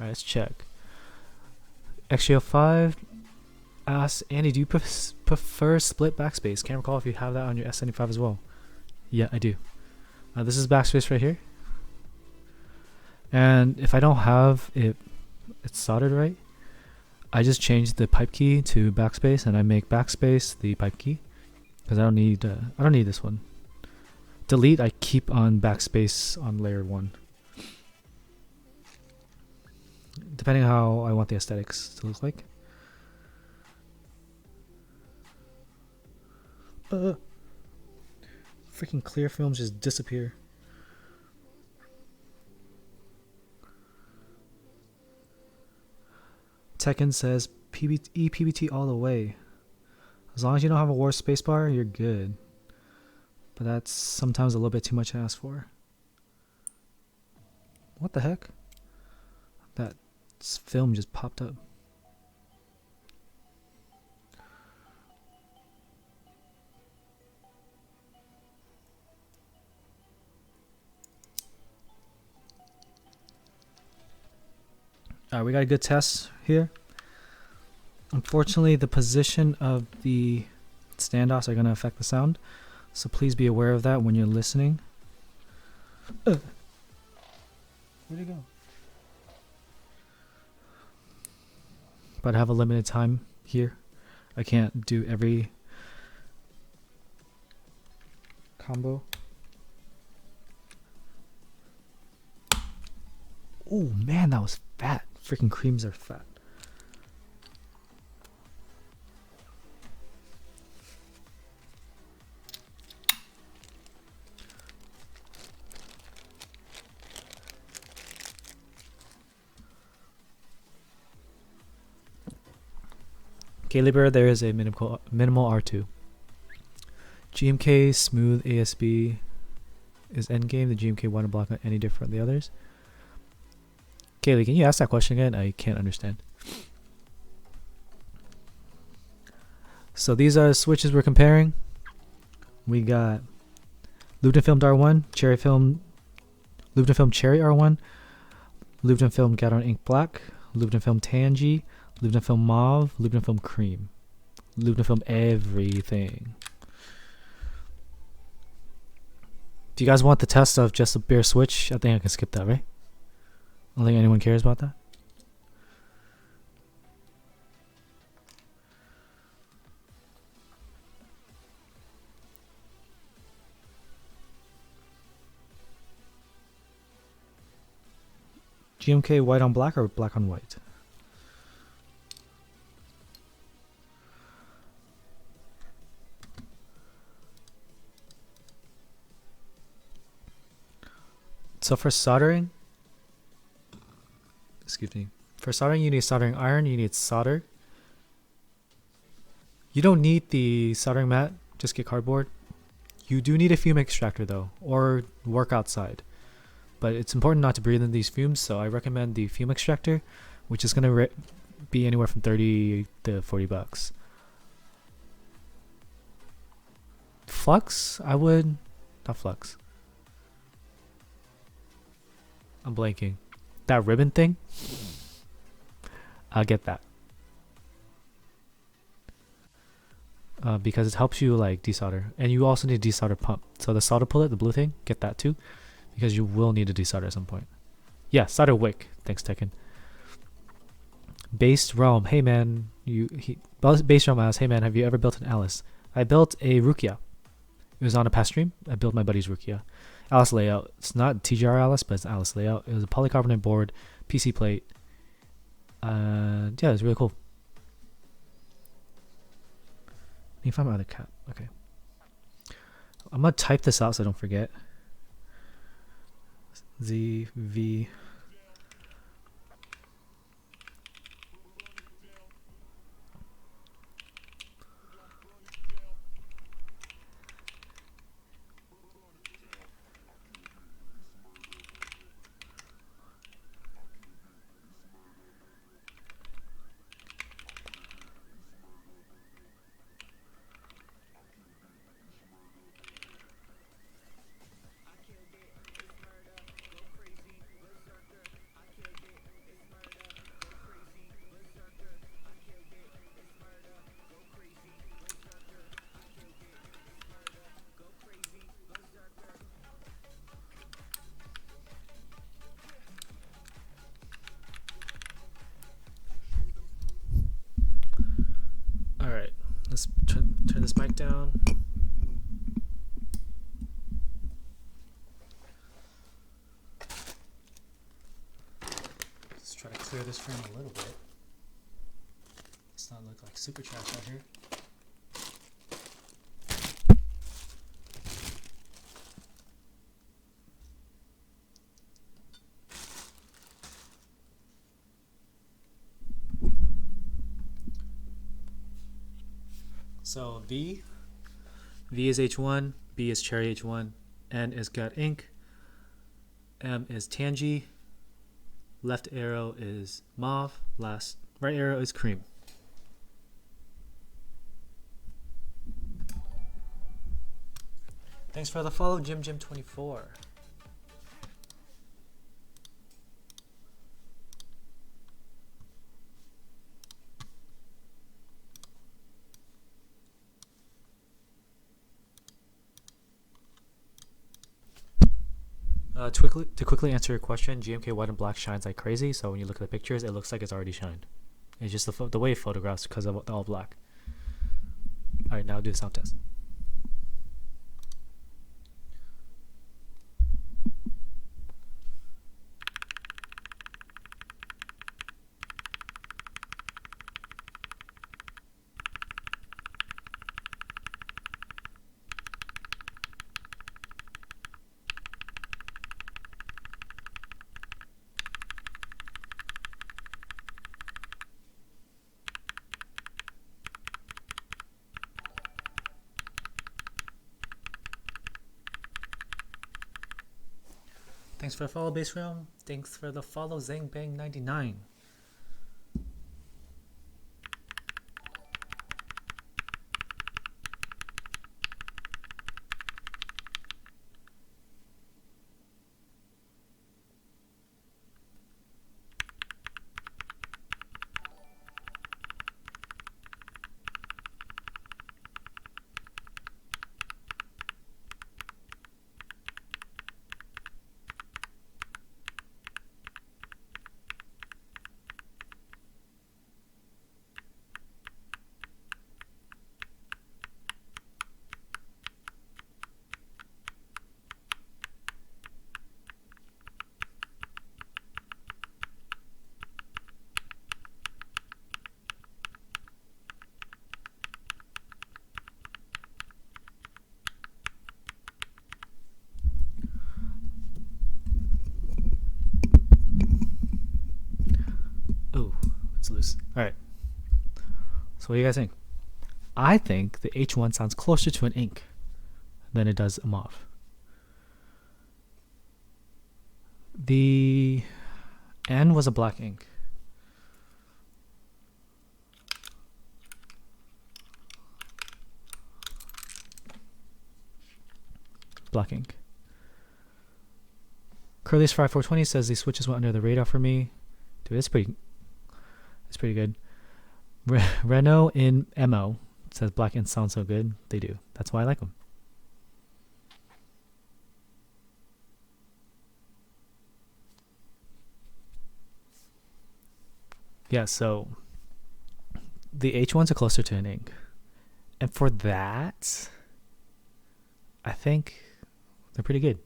Alright, let's check. XGO5 asks, Andy, do you prefer split backspace? Can't recall if you have that on your S75 as well. Yeah, I do. This is backspace right here. And if I don't have it, it's soldered right, I just change the pipe key to backspace, and I make backspace the pipe key because I don't need this one. Delete, I keep on backspace on layer 1, depending how I want the aesthetics to look like. Freaking clear films just disappear. Tekken says EPBT all the way. As long as you don't have a war spacebar, you're good. But that's sometimes a little bit too much to ask for. What the heck? That film just popped up. Alright, we got a good test here. Unfortunately, the position of the standoffs are going to affect the sound, so please be aware of that when you're listening. Where'd it go? But I have a limited time here. I can't do every combo. Oh man, that was fat. Freaking creams are fat. Caliber, there is a minimal R2. GMK Smooth ASB is endgame. The GMK White-On-Black not any different than the others. Kaylee, can you ask that question again? I can't understand. So these are the switches we're comparing. We got Lubed Filmed R1, Cherry Film, Lubed Film Cherry R1, Lubed Film Gathering Ink Black, Lubed Film Tangy, Lubed Film Mauve, Lubed Film Cream, Lubed Film everything. Do you guys want the test of just a bare switch? I think I can skip that, right? I don't think anyone cares about that. GMK white on black or black on white? So for soldering, excuse me, for soldering you need soldering iron, you need solder. You don't need the soldering mat, just get cardboard. You do need a fume extractor though, or work outside. But it's important not to breathe in these fumes, so I recommend the fume extractor, which is going to be anywhere from 30 to 40 bucks. Flux, I would, not flux. I'm blanking. That ribbon thing? I'll get that. Because it helps you like desolder. And you also need a desolder pump. So the solder pullet, the blue thing, get that too. Because you will need a desolder at some point. Yeah, solder wick. Thanks, Tekken. Based Realm. Hey man, Based Realm asks, hey man, have you ever built an Alice? I built a Rukia. It was on a past stream. I built my buddy's Rukia. Alice layout. It's not TGR Alice, but it's an Alice layout. It was a polycarbonate board, PC plate. Yeah, it was really cool. Let me find my other cap. Okay. I'm gonna type this out so I don't forget. ZV. Alright, let's turn this mic down. Let's try to clear this frame a little bit. Let's not look like super trash out here. So V is H1, B is cherry H1, N is gut ink, M is tangy, left arrow is mauve, right arrow is cream. Thanks for the follow, Jim24. To quickly answer your question, GMK White-On-Black shines like crazy, so when you look at the pictures, it looks like it's already shined. It's just the way it photographs because of the all black. Alright, now do the sound test. Thanks for the follow, Base Realm. Thanks for the follow, ZangBang99. Loose. All right. So what do you guys think? I think the H1 sounds closer to an ink than it does a mauve. The N was a black ink. Black ink. Curly's5420 says these switches went under the radar for me. Dude, it's pretty good. Renault in MO says black inks sound so good. They do. That's why I like them. Yeah, so the H1s are closer to an ink. And for that, I think they're pretty good.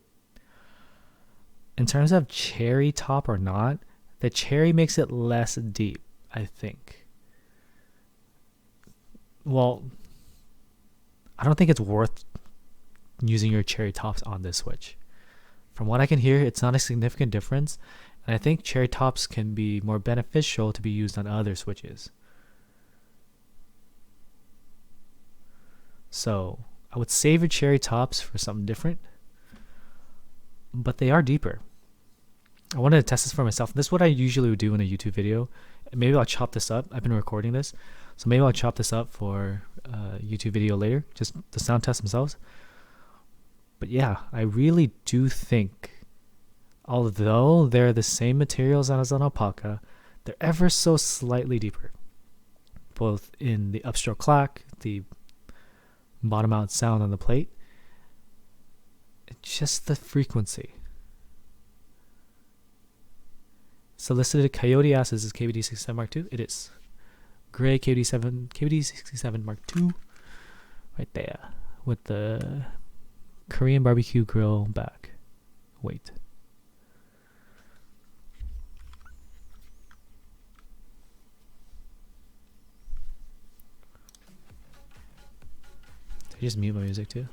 In terms of cherry top or not, the cherry makes it less deep, I think. Well, don't think it's worth using your cherry tops on this switch. From what I can hear, it's not a significant difference, and I think cherry tops can be more beneficial to be used on other switches. So I would save your cherry tops for something different, but they are deeper. I wanted to test this for myself. This is what I usually would do in a YouTube video. Maybe I'll chop this up. I've been recording this, so maybe I'll chop this up for a YouTube video later, just the sound test themselves. But yeah, I really do think, although they're the same materials as an alpaca, they're ever so slightly deeper, both in the upstroke clack, the bottom out sound on the plate, just the frequency. Solicited coyote asks, is KBD67 Mark II? It is. Gray KBD67 Mark II, right there, with the Korean barbecue grill back. Wait. Did I just mute my music too?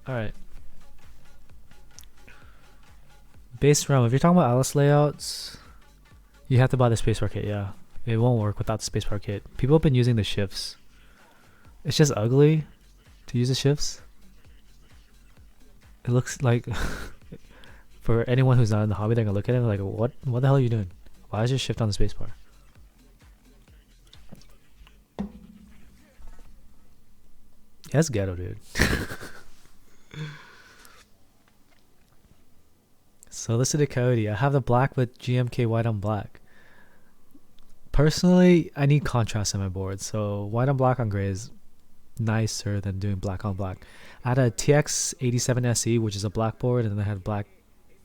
Alright. Base ROM. If you're talking about Alice layouts, you have to buy the spacebar kit, yeah. It won't work without the spacebar kit. People have been using the shifts. It's just ugly to use the shifts. It looks like for anyone who's not in the hobby, they're gonna look at it and like, what the hell are you doing? Why is your shift on the spacebar? Yeah, that's ghetto, dude. Solicited Coyote. I have the black with GMK White-On-Black. Personally, I need contrast in my board, so White-On-Black on gray is nicer than doing black on black. I had a TX87 SE, which is a black board, and then I had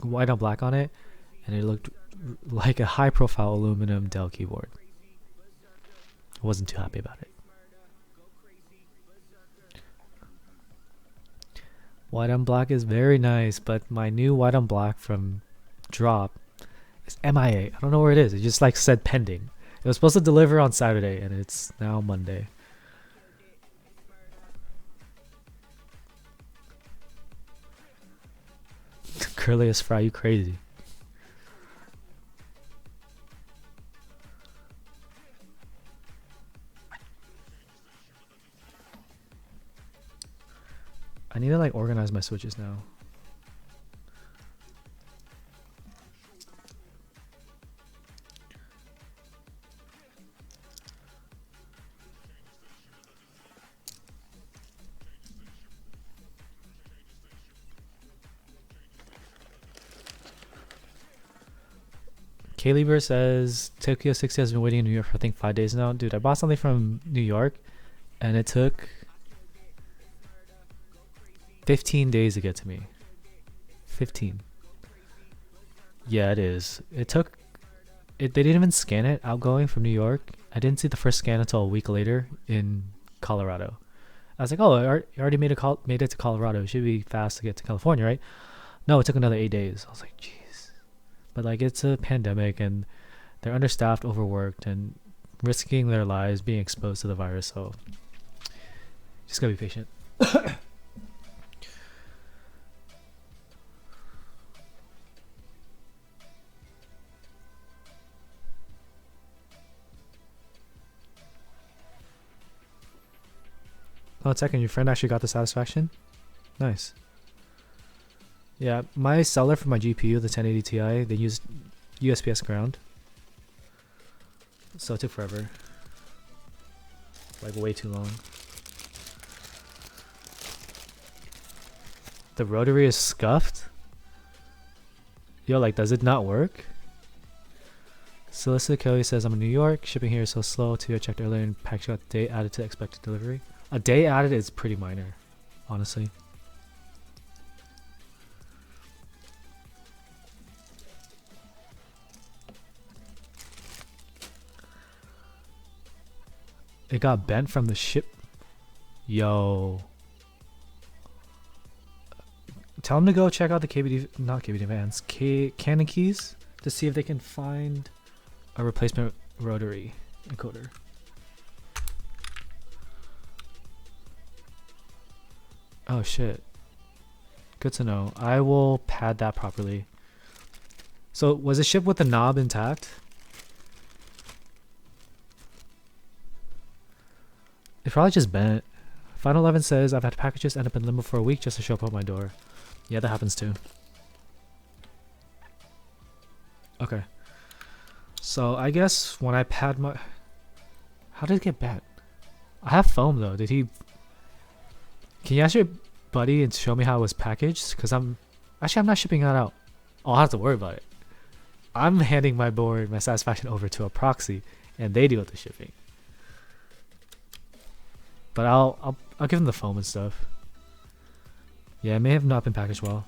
White-On-Black on it, and it looked like a high profile aluminum Dell keyboard. I wasn't too happy about it. White-On-Black is very nice, but my new White-On-Black from Drop is MIA. I don't know where it is. It just like said pending. It was supposed to deliver on Saturday, and it's now Monday. Curliest Fry, you crazy. I need to like organize my switches now. Kayleeber says Tokyo 60 has been waiting in New York for I think 5 days now. Dude, I bought something from New York and it took 15 days to get to me. 15. Yeah, it is. It took they didn't even scan it outgoing from New York. I didn't see the first scan until a week later in Colorado. I was like, oh, I already made it to Colorado. It should be fast to get to California, right? No, it took another 8 days. I was like, jeez. But like, it's a pandemic and they're understaffed, overworked, and risking their lives being exposed to the virus. So just gotta be patient. Oh, second, your friend actually got the satisfaction? Nice. Yeah, my seller for my GPU, the 1080 Ti, they used USPS ground. So it took forever. Like way too long. The rotary is scuffed? Yo, like, does it not work? Solicited Kelly says, I'm in New York. Shipping here is so slow too. I checked earlier and package got the date added to expected delivery. A day added is pretty minor, honestly. It got bent from the ship. Yo. Tell them to go check out the not KBD Vans, Canon keys to see if they can find a replacement rotary encoder. Oh shit. Good to know. I will pad that properly. So was it shipped with the knob intact? It probably just bent. Final 11 says I've had packages end up in limbo for a week just to show up at my door. Yeah, that happens too. Okay. So I guess when I pad my... How did it get bent? I have foam though. Did he... Can you ask your buddy and show me how it was packaged? Because I'm not shipping that out. Oh, I'll have to worry about it. I'm handing my board, my satisfaction over to a proxy, and they deal with the shipping. But I'll give them the foam and stuff. Yeah, it may have not been packaged well.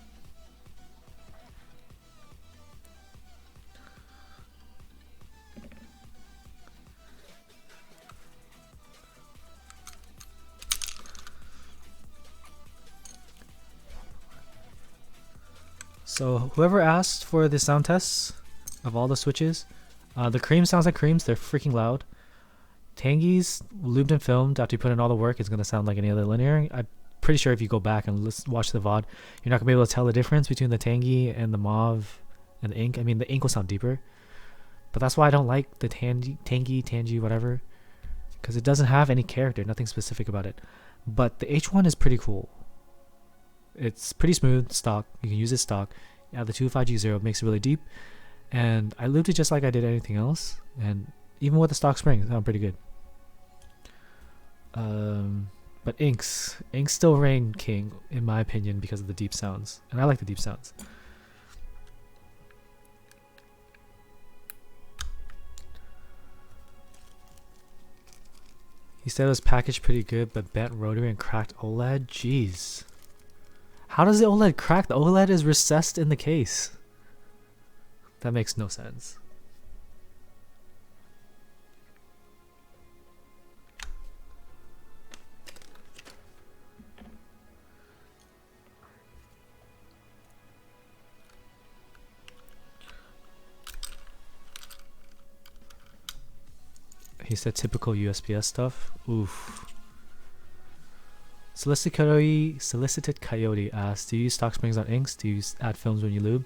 So whoever asked for the sound tests of all the switches, the cream sounds like creams. They're freaking loud. Tangy's lubed and filmed after you put in all the work is going to sound like any other linear. I'm pretty sure if you go back and watch the VOD, you're not going to be able to tell the difference between the Tangy and the Mauve and the ink. I mean, the ink will sound deeper. But that's why I don't like the Tangy, whatever. Because it doesn't have any character, nothing specific about it. But the H1 is pretty cool. It's pretty smooth, stock. You can use it stock. Yeah, the 25G0 makes it really deep. And I lubed it just like I did anything else. And even with the stock spring, it sounded pretty good. But inks still reign king, in my opinion, because of the deep sounds. And I like the deep sounds. He said it was packaged pretty good, but bent rotary and cracked OLED? Jeez. How does the OLED crack? The OLED is recessed in the case. That makes no sense. He said typical USPS stuff. Oof. Solicited Coyote asked, do you use stock springs on inks? Do you add films when you lube?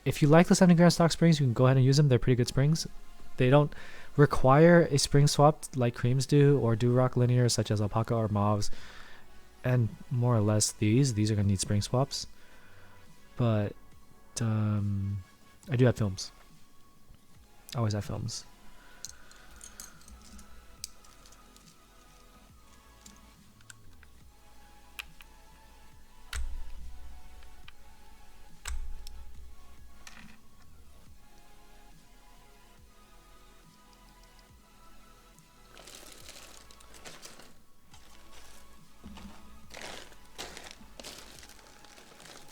If you like the 70 gram stock springs, you can go ahead and use them. They're pretty good springs. They don't require a spring swap like creams do, or Durock linear such as Alpaca or Mauves. And more or less these are going to need spring swaps. But I do have films. I always have films.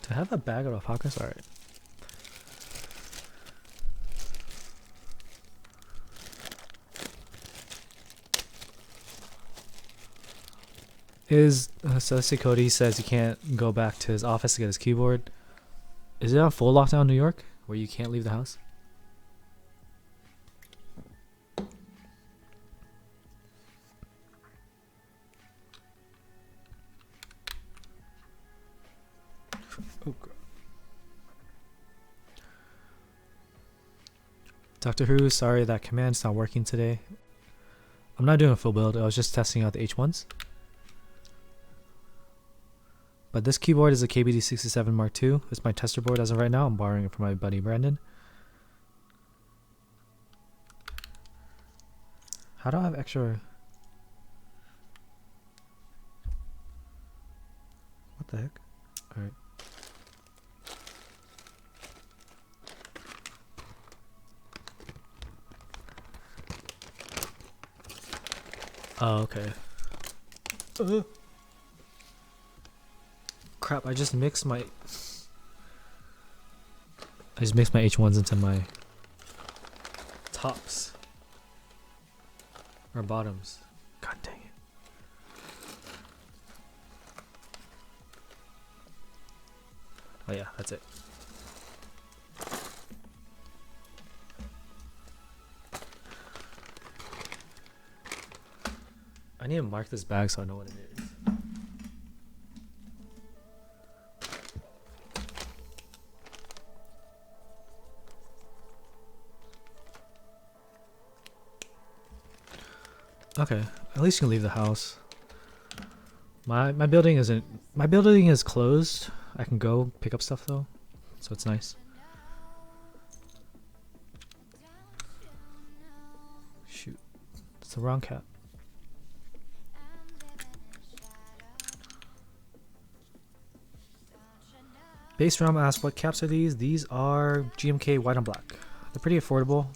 I have a bag of Alpacas? Alright. So Cody says he can't go back to his office to get his keyboard. Is it on full lockdown in New York where you can't leave the house? Oh, God. Doctor Who, sorry that command's not working today. I'm not doing a full build, I was just testing out the H1s. But this keyboard is a KBD67 Mark II. It's my tester board as of right now. I'm borrowing it from my buddy Brandon. How do I have extra... What the heck? Alright. Oh, okay. Crap, I just mixed my H1s into my tops. Or bottoms. God dang it. Oh yeah, that's it. I need to mark this bag so I know what it is. Okay, at least you can leave the house. My building isn't. My building is closed. I can go pick up stuff though, so it's nice. Shoot, it's the wrong cap. Base Ram asks, what caps are these? These are GMK White-On-Black. They're pretty affordable,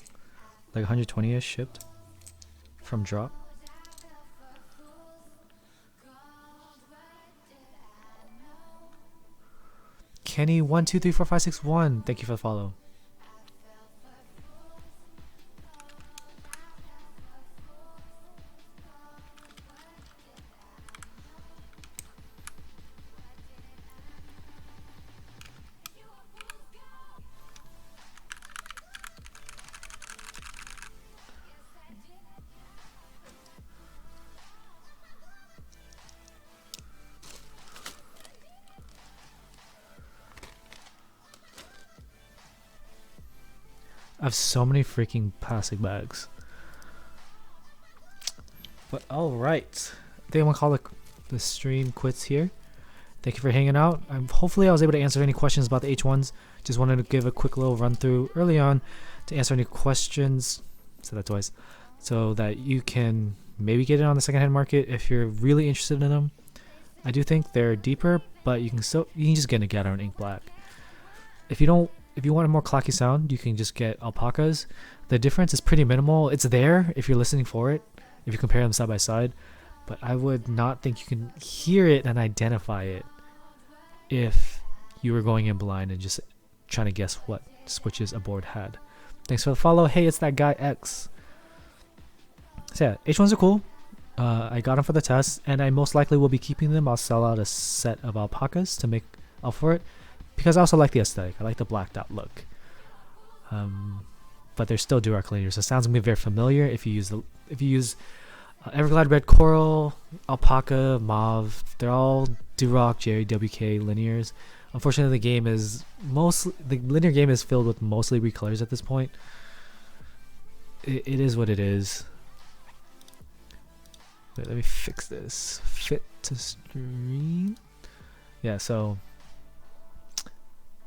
like 120ish shipped from Drop. Kenny123456 thank you for the follow. I have so many freaking plastic bags. But alright. I think I'm gonna call the stream quits here. Thank you for hanging out. Hopefully I was able to answer any questions about the H1s. Just wanted to give a quick little run through early on to answer any questions. Said that twice. So that you can maybe get it on the secondhand market if you're really interested in them. I do think they're deeper, but you can just get a Gathering Ink Black. If you want a more clocky sound, you can just get Alpacas. The difference is pretty minimal. It's there if you're listening for it, if you compare them side by side, but I would not think you can hear it and identify it if you were going in blind and just trying to guess what switches a board had. Thanks for the follow. Hey, it's that guy X. So yeah, H1s are cool. I got them for the test, and I most likely will be keeping them. I'll sell out a set of Alpacas to make up for it, because I also like the aesthetic. I like the blacked out look. But they're still Durock linears, so it sounds gonna be very familiar if you use Everglide Red Coral, Alpaca, Mauve. They're all Durock JWK linears. Unfortunately, the linear game is filled with mostly recolors at this point. It is what it is. Wait, let me fix this. Fit to stream. Yeah, so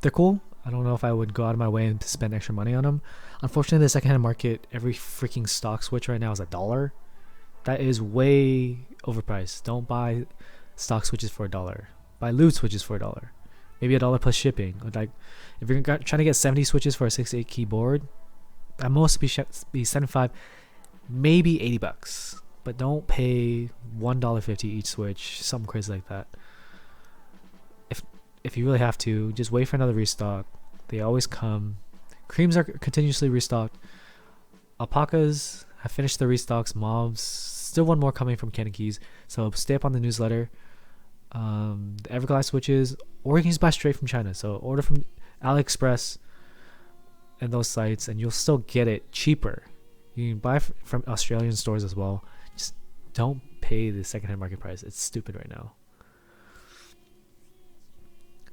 they're cool. I don't know if I would go out of my way and spend extra money on them. Unfortunately, the secondhand market, every freaking stock switch right now is $1. That is way overpriced. Don't buy stock switches for $1. Buy lube switches for $1. Maybe $1 plus shipping. Like, if you're trying to get 70 switches for a 6-8 keyboard, at most be 75, maybe $80. But don't pay $1.50 each switch, something crazy like that. If you really have to, just wait for another restock. They always come. Creams are continuously restocked. Alpacas have finished the restocks. Mauves, still one more coming from Canon Keys. So stay up on the newsletter. The Everglide switches, or you can just buy straight from China. So order from AliExpress and those sites, and you'll still get it cheaper. You can buy from Australian stores as well. Just don't pay the secondhand market price. It's stupid right now.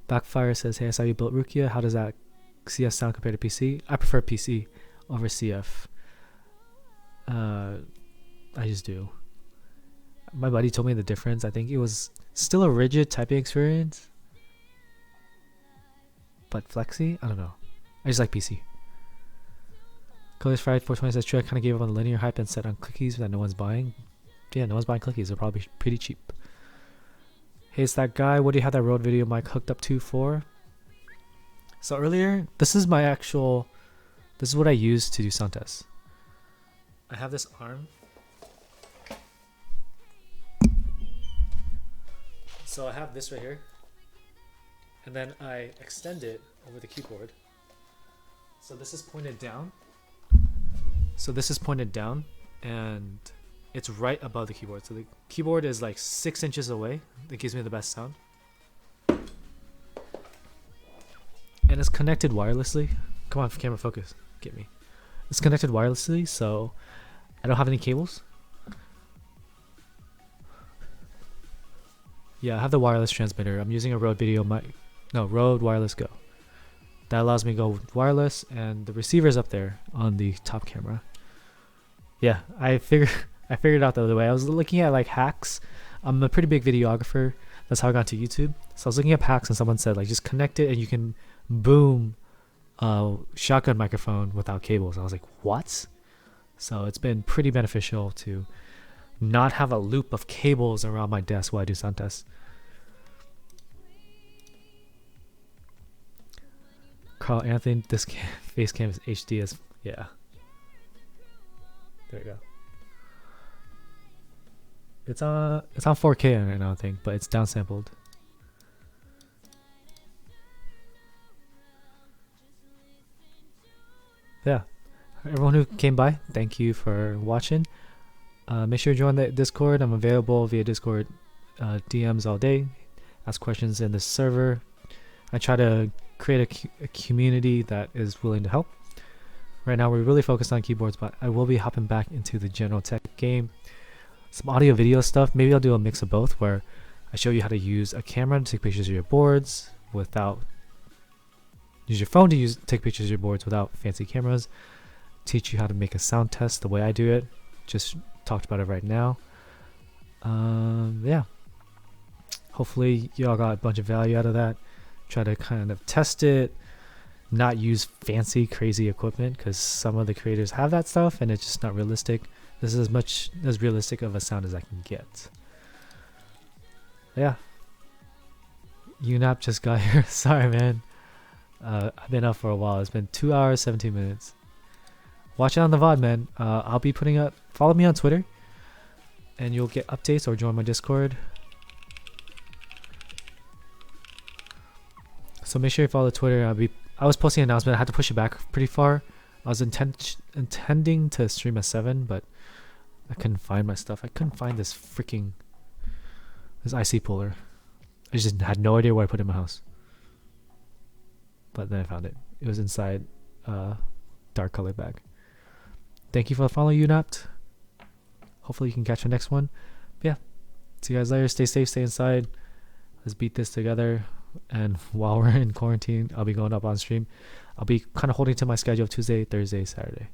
Backfire says, hey, I saw you built Rukia. How does that CF sound compared to PC? I prefer PC over CF. I just do. My buddy told me the difference. I think it was still a rigid typing experience, but flexy? I don't know. I just like PC. Colors Fried 420 says, true, I kind of gave up on the linear hype and set on clickies that no one's buying. Yeah, no one's buying clickies. They're probably pretty cheap. Hey, it's that guy. What do you have that Rode video mic hooked up to for? So earlier, this is what I use to do sound tests. I have this arm. So I have this right here. And then I extend it over the keyboard. So this is pointed down. And it's right above the keyboard. So the keyboard is like 6 inches away. That gives me the best sound. And it's connected wirelessly. Come on, camera focus. Get me. It's connected wirelessly, so I don't have any cables. Yeah, I have the wireless transmitter. I'm using a Rode Rode Wireless Go. That allows me to go wireless, and the receiver's up there on the top camera. Yeah, I figured I figured it out the other way. I was looking at like hacks. I'm a pretty big videographer. That's how I got to YouTube. So I was looking at hacks and someone said like just connect it and you can boom shotgun microphone without cables. I was like, what? So it's been pretty beneficial to not have a loop of cables around my desk while I do sound tests. Carl Anthony, this face cam is HD as yeah. There you go. It's on 4K right now, I think, but it's downsampled. Yeah, everyone who came by, thank you for watching. Make sure to join the Discord. I'm available via Discord DMs all day. Ask questions in the server. I try to create a community that is willing to help. Right now we're really focused on keyboards, but I will be hopping back into the general tech game. Some audio video stuff. Maybe I'll do a mix of both where I show you how to use a camera to take pictures of your boards without use your phone to take pictures of your boards without fancy cameras. Teach you how to make a sound test the way I do it. Just talked about it right now. Yeah. Hopefully y'all got a bunch of value out of that. Try to kind of test it, not use fancy crazy equipment because some of the creators have that stuff and it's just not realistic. This is as much as realistic of a sound as I can get. Yeah. UNAP just got here. Sorry, man. I've been up for a while. It's been 2 hours, 17 minutes. Watch it on the VOD, man. I'll be putting up... Follow me on Twitter. And you'll get updates or join my Discord. So make sure you follow Twitter. I was posting an announcement. I had to push it back pretty far. I was intending to stream at 7, but I couldn't find my stuff. I couldn't find this IC puller. I just had no idea where I put it in my house. But then I found it. It was inside a dark color bag. Thank you for the follow, UNAPT. Hopefully you can catch the next one. But yeah. See you guys later. Stay safe. Stay inside. Let's beat this together. And while we're in quarantine, I'll be going up on stream. I'll be kind of holding to my schedule of Tuesday, Thursday, Saturday.